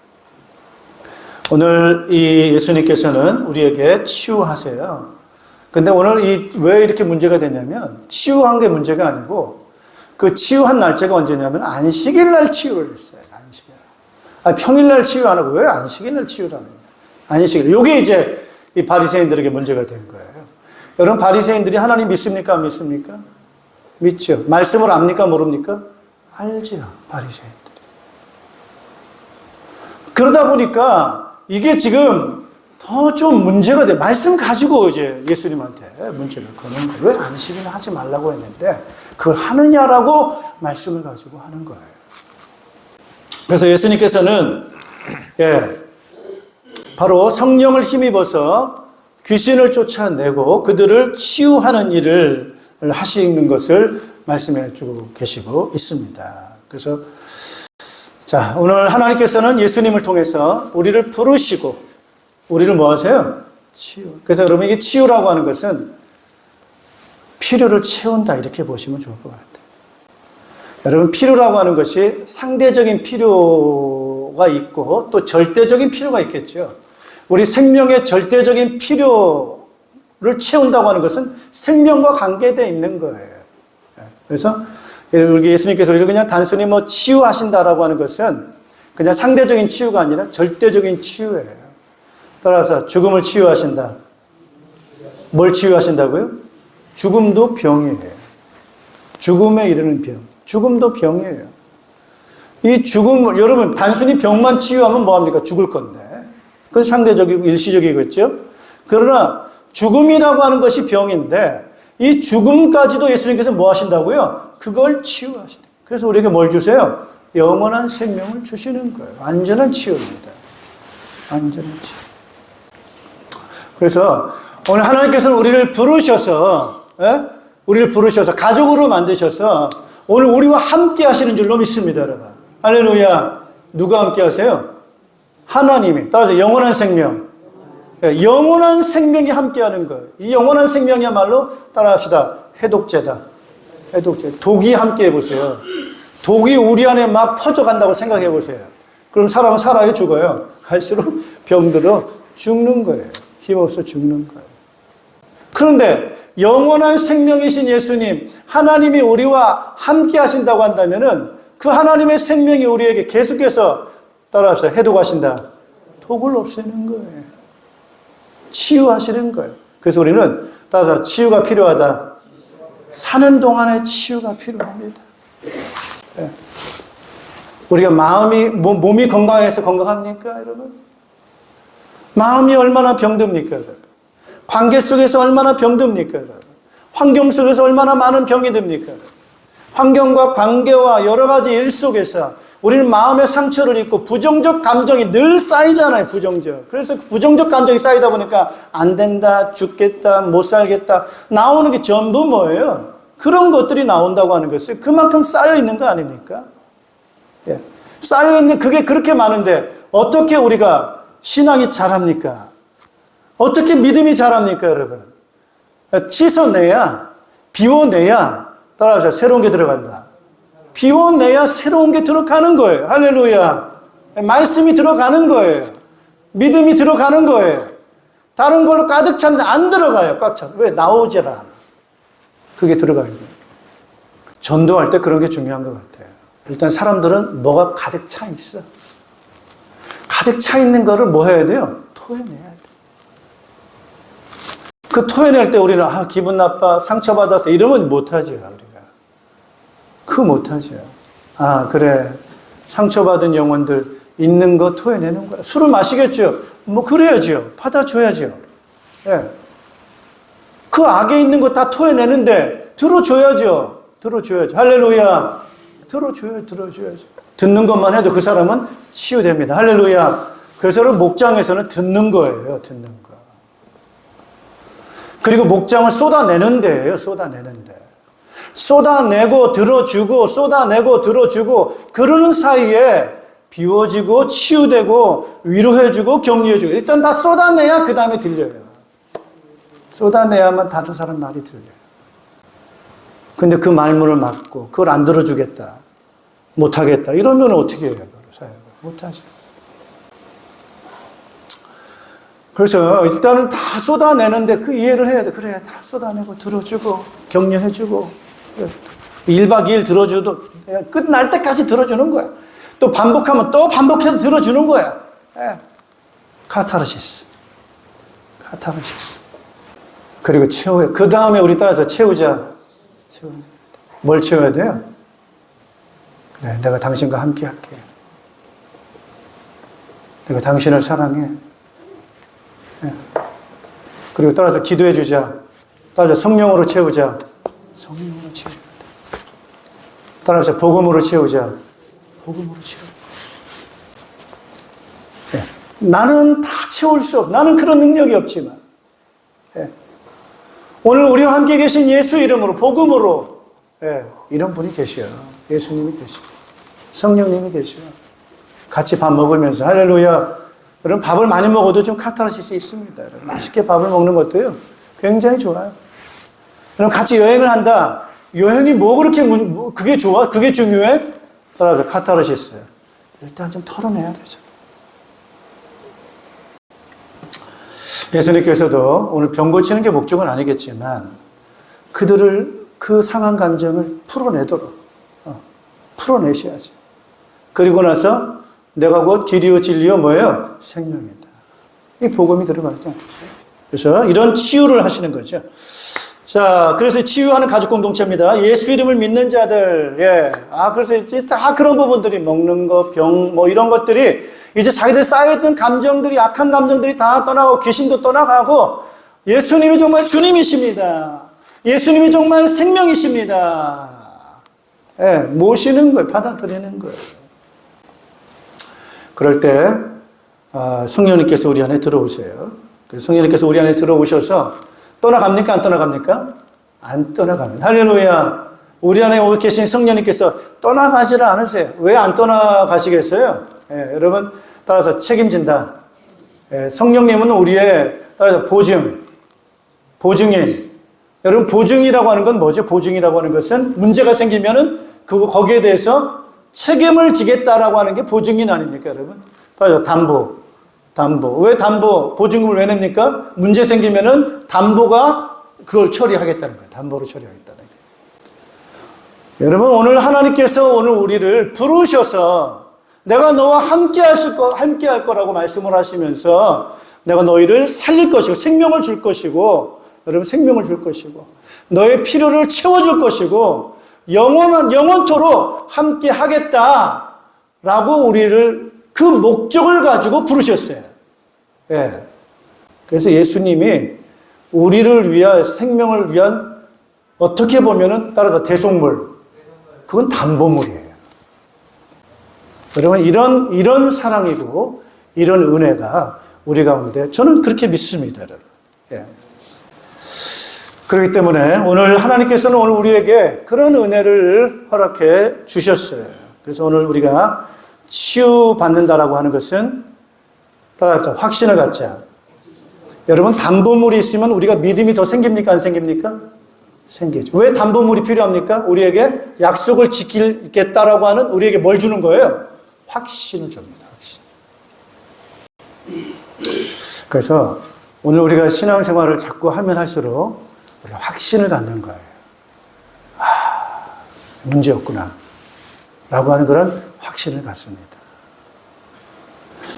[SPEAKER 2] 오늘 이 예수님께서는 우리에게 치유하세요. 근데 오늘 왜 이렇게 문제가 되냐면 치유한 게 문제가 아니고 그 치유한 날짜가 언제냐면 안식일 날 치유를 했어요. 안식일 날. 평일날 치유 안 하고 왜 안식일 날 치유를 하느냐. 안식일. 요게 이제 이 바리새인들에게 문제가 된 거예요. 여러분 바리새인들이 하나님 믿습니까? 안 믿습니까? 믿죠. 말씀을 압니까? 모릅니까? 알죠. 바리새인들이. 그러다 보니까 이게 지금 더 좀 문제가 돼. 말씀 가지고 이제 예수님한테 문제를 거는 거예요. 왜 안식일을 하지 말라고 했는데 그걸 하느냐라고 말씀을 가지고 하는 거예요. 그래서 예수님께서는 바로 성령을 힘입어서 귀신을 쫓아내고 그들을 치유하는 일을 하시는 것을 말씀해 주고 계시고 있습니다. 그래서 자, 오늘 하나님께서는 예수님을 통해서 우리를 부르시고 우리를 뭐 하세요? 치유. 그래서 여러분 이게 치유라고 하는 것은 필요를 채운다 이렇게 보시면 좋을 것 같아요. 여러분 필요라고 하는 것이 상대적인 필요가 있고 또 절대적인 필요가 있겠죠. 우리 생명의 절대적인 필요 채운다고 하는 것은 생명과 관계되어 있는 거예요. 그래서 예수님께서 우리를 그냥 단순히 뭐 치유하신다라고 하는 것은 그냥 상대적인 치유가 아니라 절대적인 치유예요. 따라서 죽음을 치유하신다. 뭘 치유하신다고요? 죽음도 병이에요. 죽음에 이르는 병. 죽음도 병이에요. 이 죽음, 여러분, 단순히 병만 치유하면 뭐합니까? 죽을 건데. 그건 상대적이고 일시적이겠죠? 그러나 죽음이라고 하는 것이 병인데, 이 죽음까지도 예수님께서 뭐 하신다고요? 그걸 치유하신다. 그래서 우리에게 뭘 주세요? 영원한 생명을 주시는 거예요. 완전한 치유입니다. 완전한 치유. 그래서 오늘 하나님께서는 우리를 부르셔서, 가족으로 만드셔서 오늘 우리와 함께 하시는 줄로 믿습니다, 여러분. 할렐루야. 누가 함께 하세요? 하나님이. 따라서 영원한 생명. 영원한 생명이 함께 하는 거예요. 이 영원한 생명이야말로 따라합시다. 해독제다. 해독제. 독이 함께 해보세요. 독이 우리 안에 막 퍼져간다고 생각해 보세요. 그럼 사람은 살아요, 죽어요? 갈수록 병들어 죽는 거예요. 힘없어 죽는 거예요. 그런데 영원한 생명이신 예수님, 하나님이 우리와 함께 하신다고 한다면은 그 하나님의 생명이 우리에게 계속해서 따라합시다. 해독하신다. 독을 없애는 거예요. 치유하시는 거예요. 그래서 우리는 따라서 치유가 필요하다. 사는 동안에 치유가 필요합니다. 네. 우리가 몸이 건강해서 건강합니까, 여러분? 마음이 얼마나 병듭니까, 여러분? 관계 속에서 얼마나 병듭니까, 여러분? 환경 속에서 얼마나 많은 병이 듭니까, 여러분? 환경과 관계와 여러 가지 일 속에서 우리는 마음의 상처를 입고 부정적 감정이 늘 쌓이잖아요, 부정적. 그래서 그 부정적 감정이 쌓이다 보니까 안 된다, 죽겠다, 못 살겠다. 나오는 게 전부 뭐예요? 그런 것들이 나온다고 하는 것은 그만큼 쌓여 있는 거 아닙니까? 예. 쌓여 있는 그게 그렇게 많은데 어떻게 우리가 신앙이 자랍니까? 어떻게 믿음이 자랍니까, 여러분? 씻어내야, 비워내야, 따라하자, 새로운 게 들어간다. 비워내야 새로운 게 들어가는 거예요. 할렐루야. 말씀이 들어가는 거예요. 믿음이 들어가는 거예요. 다른 걸로 가득 찼는데 안 들어가요. 꽉 차서. 왜? 나오질 않아. 그게 들어가요. 전도할 때 그런 게 중요한 것 같아요. 일단 사람들은 뭐가 가득 차 있어. 가득 차 있는 거를 뭐 해야 돼요? 토해내야 돼. 그 토해낼 때 우리는 기분 나빠, 상처받아서 이러면 못하죠, 우리가. 그거 못하죠. 그래. 상처받은 영혼들 있는 거 토해내는 거야. 술을 마시겠죠. 뭐 그래야죠. 받아줘야죠. 예. 그 악에 있는 거 다 토해내는데 들어줘야죠. 들어줘야죠. 할렐루야. 들어줘야죠. 듣는 것만 해도 그 사람은 치유됩니다. 할렐루야. 그래서 목장에서는 듣는 거예요. 듣는 거. 그리고 목장을 쏟아내는 데예요. 쏟아내고 들어주고 그러는 사이에 비워지고 치유되고 위로해주고 격려해주고 일단 다 쏟아내야 그 다음에 들려요. 쏟아내야만 다른 사람 말이 들려요. 근데 그 말문을 막고 그걸 안 들어주겠다, 못하겠다 이러면 어떻게 해요? 사역을 못하죠. 그래서 일단은 다 쏟아내는데 그 이해를 해야 돼. 그래, 다 쏟아내고 들어주고 격려해주고 1박 2일 들어줘도 끝날 때까지 들어주는 거야. 또 반복하면 또 반복해서 들어주는 거야. 카타르시스. 그리고 채워야. 그 다음에 우리 따라서 채우자. 뭘 채워야 돼요? 그래, 내가 당신과 함께 할게. 내가 당신을 사랑해. 그리고 따라서 기도해 주자. 따라서 성령으로 채우자. 성령으로 채우자. 따라서 복음으로 채우자. 복음으로 채우자. 나는 다 채울 수 없어. 나는 그런 능력이 없지만. 오늘 우리와 함께 계신 예수 이름으로, 복음으로, 이런 분이 계셔요. 예수님이 계셔요. 성령님이 계셔요. 같이 밥 먹으면서, 할렐루야. 여러분, 밥을 많이 먹어도 좀 카타르시스 있습니다. 여러분, 맛있게 밥을 먹는 것도요, 굉장히 좋아요. 여러분, 같이 여행을 한다. 여행이 뭐 그렇게, 그게 좋아? 그게 중요해? 따라서 카타르시스. 일단 좀 털어내야 되죠. 예수님께서도 오늘 병 고치는 게 목적은 아니겠지만 그들을 그 상한 감정을 풀어내도록 풀어내셔야죠. 그리고 나서 내가 곧 길이요 진리요 뭐예요? 생명이다. 이 복음이 들어가지 않겠어요? 그래서 이런 치유를 하시는 거죠. 자, 그래서 치유하는 가족 공동체입니다. 예수 이름을 믿는 자들, 예. 그래서 이제 다 그런 부분들이 먹는 거, 병, 뭐 이런 것들이 이제 자기들 쌓여있던 감정들이, 악한 감정들이 다 떠나고 귀신도 떠나가고 예수님이 정말 주님이십니다. 예수님이 정말 생명이십니다. 예, 모시는 거예요. 받아들이는 거예요. 그럴 때 성령님께서 우리 안에 들어오세요. 그래서 성령님께서 우리 안에 들어오셔서 떠나갑니까? 안 떠나갑니까? 안 떠나갑니다. 할렐루야. 우리 안에 계신 성령님께서 떠나가지를 않으세요. 왜 안 떠나가시겠어요? 예, 여러분 따라서 책임진다. 예, 성령님은 우리의 따라서 보증인. 여러분 보증이라고 하는 건 뭐죠? 보증이라고 하는 것은 문제가 생기면은 거기에 대해서 책임을 지겠다라고 하는 게 보증인 아닙니까, 여러분? 따라서 담보. 왜 보증금을 왜 냅니까? 문제 생기면은 담보가 그걸 처리하겠다는 거예요. 담보로 처리하겠다는 거예요. 여러분, 오늘 하나님께서 오늘 우리를 부르셔서 내가 너와 함께 할 거라고 말씀을 하시면서 내가 너희를 살릴 것이고 생명을 줄 것이고 여러분 생명을 줄 것이고 너의 필요를 채워줄 것이고 영원토록 함께 하겠다라고 우리를 그 목적을 가지고 부르셨어요. 예. 그래서 예수님이 우리를 위한 생명을 위한 어떻게 보면은 따라서 대속물, 그건 담보물이에요. 여러분 이런 사랑이고 이런 은혜가 우리 가운데 저는 그렇게 믿습니다, 여러분. 예. 그렇기 때문에 오늘 하나님께서는 오늘 우리에게 그런 은혜를 허락해 주셨어요. 그래서 오늘 우리가 치유받는다라고 하는 것은 따라서 확신을 갖자. 여러분 담보물이 있으면 우리가 믿음이 더 생깁니까? 안 생깁니까? 생기죠. 왜 담보물이 필요합니까? 우리에게 약속을 지키겠다라고 하는 우리에게 뭘 주는 거예요? 확신을 줍니다. 확신. 그래서 오늘 우리가 신앙생활을 자꾸 하면 할수록 우리가 확신을 갖는 거예요. 문제 없구나 라고 하는 그런 확신을 갖습니다.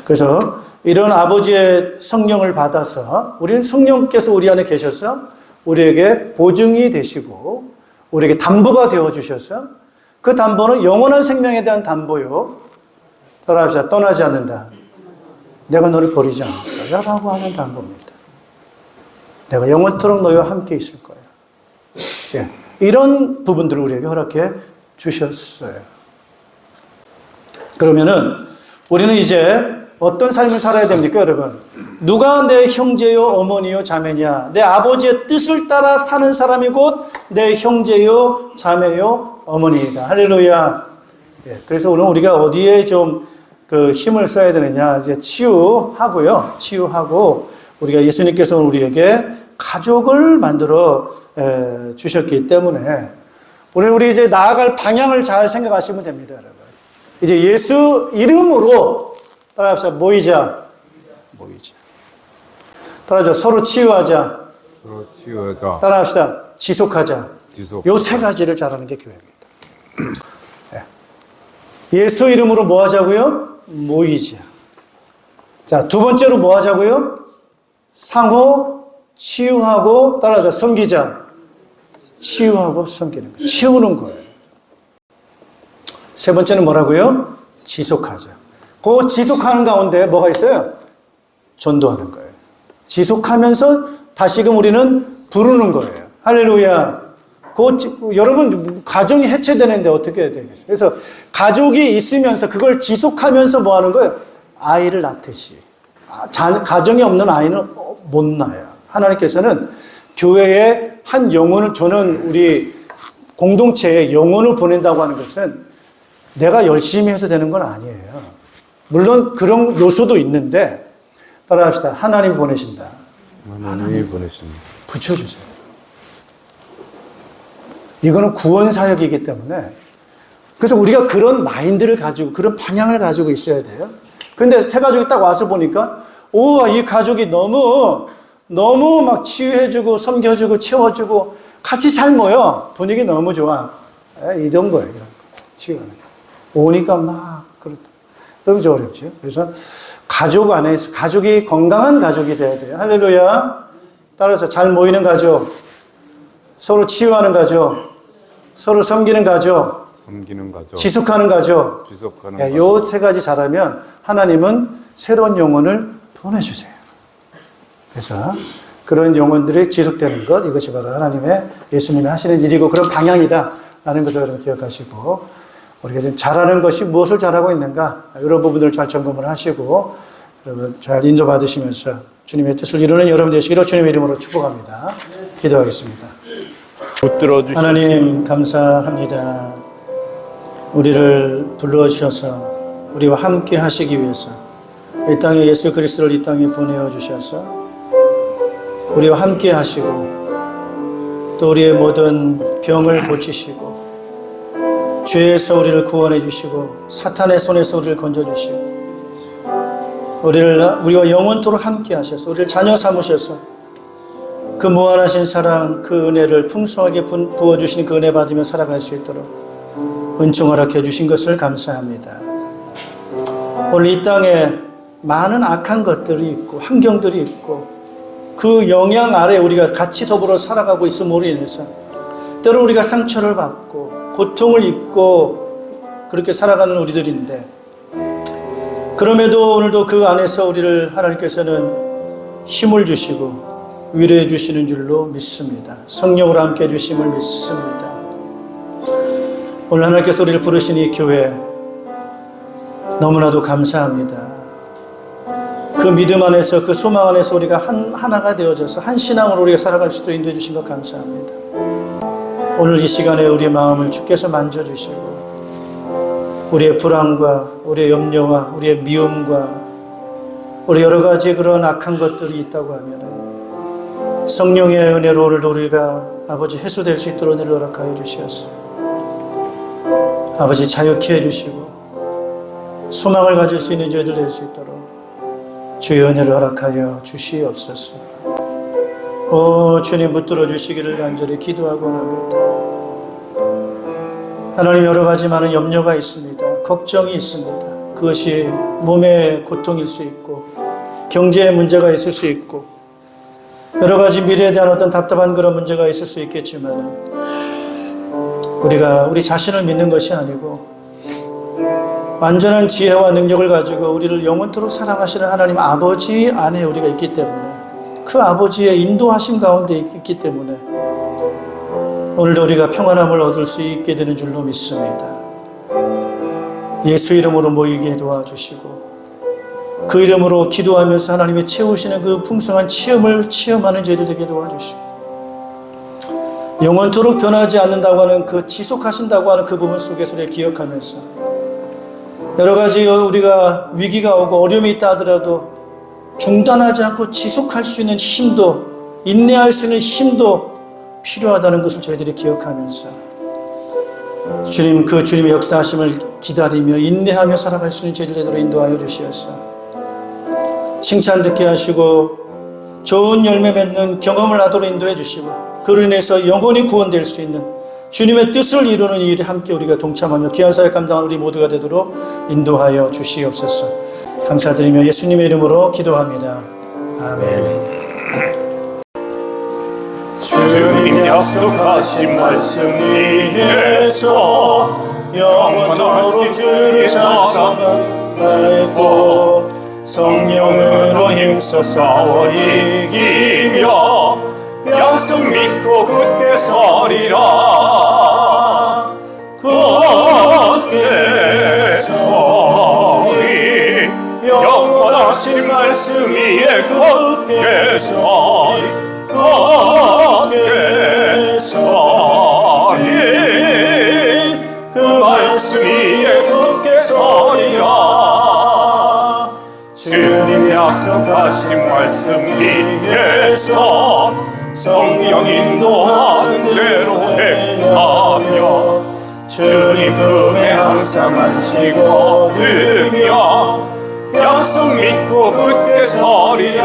[SPEAKER 2] 그래서 이런 아버지의 성령을 받아서 우리는 성령께서 우리 안에 계셔서 우리에게 보증이 되시고 우리에게 담보가 되어주셔서 그 담보는 영원한 생명에 대한 담보요. 따라하자, 떠나지 않는다. 내가 너를 버리지 않는다 라고 하는 담보입니다. 내가 영원토록 너희와 함께 있을 거야. 예, 이런 부분들을 우리에게 허락해 주셨어요. 그러면은 우리는 이제 어떤 삶을 살아야 됩니까, 여러분? 누가 내 형제요, 어머니요, 자매냐? 내 아버지의 뜻을 따라 사는 사람이 곧 내 형제요, 자매요, 어머니이다. 할렐루야. 예, 그래서 오늘 우리가 어디에 좀 그 힘을 써야 되느냐? 이제 치유하고요. 치유하고 우리가 예수님께서 우리에게 가족을 만들어 주셨기 때문에 우리 이제 나아갈 방향을 잘 생각하시면 됩니다, 여러분. 이제 예수 이름으로 따라합시다. 모이자. 따라합시다. 서로 치유하자. 따라합시다. 지속하자. 요 세 가지를 잘하는 게 교회입니다. 예수 이름으로 뭐 하자고요? 모이자. 자, 두 번째로 뭐 하자고요? 상호 치유하고 따라합시다. 섬기자. 치유하고 섬기는 거예요. 치우는 거예요. 세 번째는 뭐라고요? 지속하자. 그 지속하는 가운데 뭐가 있어요? 전도하는 거예요. 지속하면서 다시금 우리는 부르는 거예요. 할렐루야. 여러분 가정이 해체되는데 어떻게 해야 되겠어요? 그래서 가족이 있으면서 그걸 지속하면서 뭐 하는 거예요? 아이를 낳듯이. 가정이 없는 아이는 못 낳아요. 하나님께서는 교회에 한 영혼을, 저는 우리 공동체에 영혼을 보낸다고 하는 것은 내가 열심히 해서 되는 건 아니에요. 물론 그런 요소도 있는데 따라합시다. 하나님이 보내신다.
[SPEAKER 1] 하나님이 보내신다.
[SPEAKER 2] 붙여주세요. 이거는 구원 사역이기 때문에 그래서 우리가 그런 마인드를 가지고 그런 방향을 가지고 있어야 돼요. 그런데 새 가족이 딱 와서 보니까 이 가족이 너무 너무 막 치유해주고 섬겨주고 채워주고 같이 잘 모여. 분위기 너무 좋아. 이런 거예요. 이런 거. 치유하는 거. 오니까 막 그렇다. 너무 어렵죠. 그래서 가족 안에서 가족이 건강한 가족이 돼야 돼요. 할렐루야. 따라서 잘 모이는 가족, 서로 치유하는 가족, 서로 섬기는 가족,
[SPEAKER 1] 섬기는 가족,
[SPEAKER 2] 지속하는 가족.
[SPEAKER 1] 지속하는
[SPEAKER 2] 요
[SPEAKER 1] 가족.
[SPEAKER 2] 세 가지 잘하면 하나님은 새로운 영혼을 보내주세요. 그래서 그런 영혼들이 지속되는 것, 이것이 바로 하나님의 예수님이 하시는 일이고 그런 방향이다라는 것을 여러분 기억하시고, 우리가 지금 잘하는 것이 무엇을 잘하고 있는가, 이런 부분들을 잘 점검을 하시고 여러분 잘 인도받으시면서 주님의 뜻을 이루는 여러분 되시기를 주님의 이름으로 축복합니다. 기도하겠습니다.
[SPEAKER 1] 붙들어 주시옵소서.
[SPEAKER 2] 하나님 감사합니다. 우리를 불러주셔서 우리와 함께 하시기 위해서 이 땅에 예수 그리스도를 이 땅에 보내어 주셔서 우리와 함께 하시고 또 우리의 모든 병을 고치시고 죄에서 우리를 구원해 주시고 사탄의 손에서 우리를 건져 주시고 우리와 영원토록 함께 하셔서 우리를 자녀 삼으셔서 그 무한하신 사랑, 그 은혜를 풍성하게 부어주신 그 은혜 받으며 살아갈 수 있도록 은총 허락해 주신 것을 감사합니다. 오늘 이 땅에 많은 악한 것들이 있고 환경들이 있고 그 영향 아래 우리가 같이 더불어 살아가고 있음으로 인해서 때로 우리가 상처를 받고 고통을 입고 그렇게 살아가는 우리들인데, 그럼에도 오늘도 그 안에서 우리를 하나님께서는 힘을 주시고 위로해 주시는 줄로 믿습니다. 성령으로 함께 해주심을 믿습니다. 오늘 하나님께서 우리를 부르신 이 교회 너무나도 감사합니다. 그 믿음 안에서 그 소망 안에서 우리가 하나가 되어져서 한 신앙으로 우리가 살아갈 수 있도록 인도해 주신 것 감사합니다. 오늘 이 시간에 우리의 마음을 주께서 만져주시고 우리의 불안과 우리의 염려와 우리의 미움과 우리 여러 가지 그런 악한 것들이 있다고 하면 성령의 은혜로 오늘도 우리가 아버지 해소될 수 있도록 은혜를 허락하여 주시옵소서. 아버지 자유케 해주시고 소망을 가질 수 있는 저희들 될 수 있도록 주의 은혜를 허락하여 주시옵소서. 오 주님 붙들어 주시기를 간절히 기도하고 합니다. 하나님 여러 가지 많은 염려가 있습니다. 걱정이 있습니다. 그것이 몸의 고통일 수 있고 경제의 문제가 있을 수 있고 여러 가지 미래에 대한 어떤 답답한 그런 문제가 있을 수 있겠지만 우리가 우리 자신을 믿는 것이 아니고 완전한 지혜와 능력을 가지고 우리를 영원토록 사랑하시는 하나님 아버지 안에 우리가 있기 때문에 그 아버지의 인도하심 가운데 있기 때문에 오늘도 우리가 평안함을 얻을 수 있게 되는 줄로 믿습니다. 예수 이름으로 모이게 도와주시고 그 이름으로 기도하면서 하나님의 채우시는 그 풍성한 체험을 체험하는 저희들 되게 도와주시고 영원토록 변하지 않는다고 하는 그 지속하신다고 하는 그 부분 속에서 우리가 기억하면서 여러 가지 우리가 위기가 오고 어려움이 있다 하더라도 중단하지 않고 지속할 수 있는 힘도 인내할 수 있는 힘도 필요하다는 것을 저희들이 기억하면서 주님 그 주님의 역사하심을 기다리며 인내하며 살아갈 수 있는 저희들 되도록 인도하여 주시옵소서. 칭찬 듣게 하시고 좋은 열매 맺는 경험을 하도록 인도해 주시고 그로 인해서 영혼이 구원될 수 있는 주님의 뜻을 이루는 일에 함께 우리가 동참하며 귀한 사역 감당하는 우리 모두가 되도록 인도하여 주시옵소서. 감사드리며 예수님의 이름으로 기도합니다. 아멘.
[SPEAKER 4] 주님 약속하신 말씀 위에서 영원토록 주를 찬송하고 성령으로 힘써 싸워 이기며 약속 믿고 굳게 서리라. 굳게 서리 영원하신 말씀 위에 굳게 서리 굳게 서리 그 말씀 위에 굳게 서리라. 주님 약속하신 말씀 위에서 성령 인도하는 대로 행하며 주님 품에 항상 안식고 들며 약속 믿고 굳게 서리라.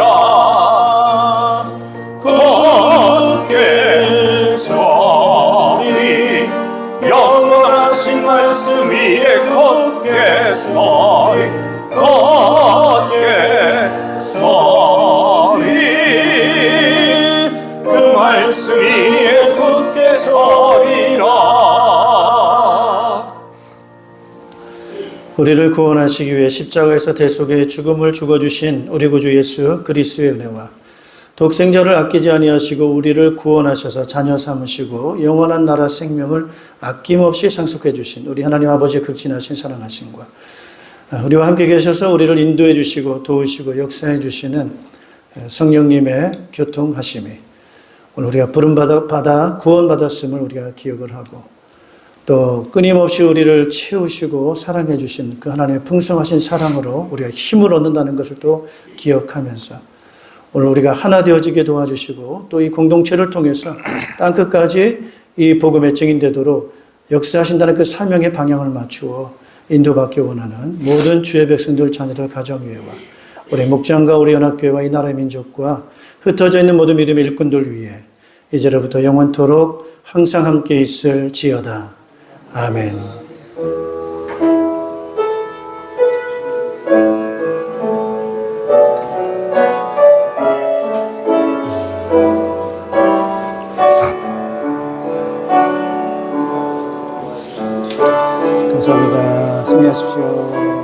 [SPEAKER 4] 구원하신 말씀 위에 굳게 서리 그 말씀 위에 굳게 서리라.
[SPEAKER 2] 우리를 구원하시기 위해 십자가에서 대속의 죽음을 죽어주신 우리 구주 예수 그리스도의 은혜와 독생자를 아끼지 아니하시고 우리를 구원하셔서 자녀 삼으시고 영원한 나라 생명을 아낌없이 상속해 주신 우리 하나님 아버지의 극진하신 사랑하심과 우리와 함께 계셔서 우리를 인도해 주시고 도우시고 역사해 주시는 성령님의 교통하심이 오늘 우리가 부름받아 구원받았음을 우리가 기억을 하고 또 끊임없이 우리를 채우시고 사랑해 주신 그 하나님의 풍성하신 사랑으로 우리가 힘을 얻는다는 것을 또 기억하면서 오늘 우리가 하나 되어지게 도와주시고 또 이 공동체를 통해서 땅끝까지 이 복음의 증인되도록 역사하신다는 그 사명의 방향을 맞추어 인도받기 원하는 모든 주의 백성들, 자녀들, 가정교회와 우리 목장과 우리 연합교회와 이 나라의 민족과 흩어져 있는 모든 믿음의 일꾼들 위해 이제로부터 영원토록 항상 함께 있을지어다. 아멘. 감사합니다. 승리하십시오.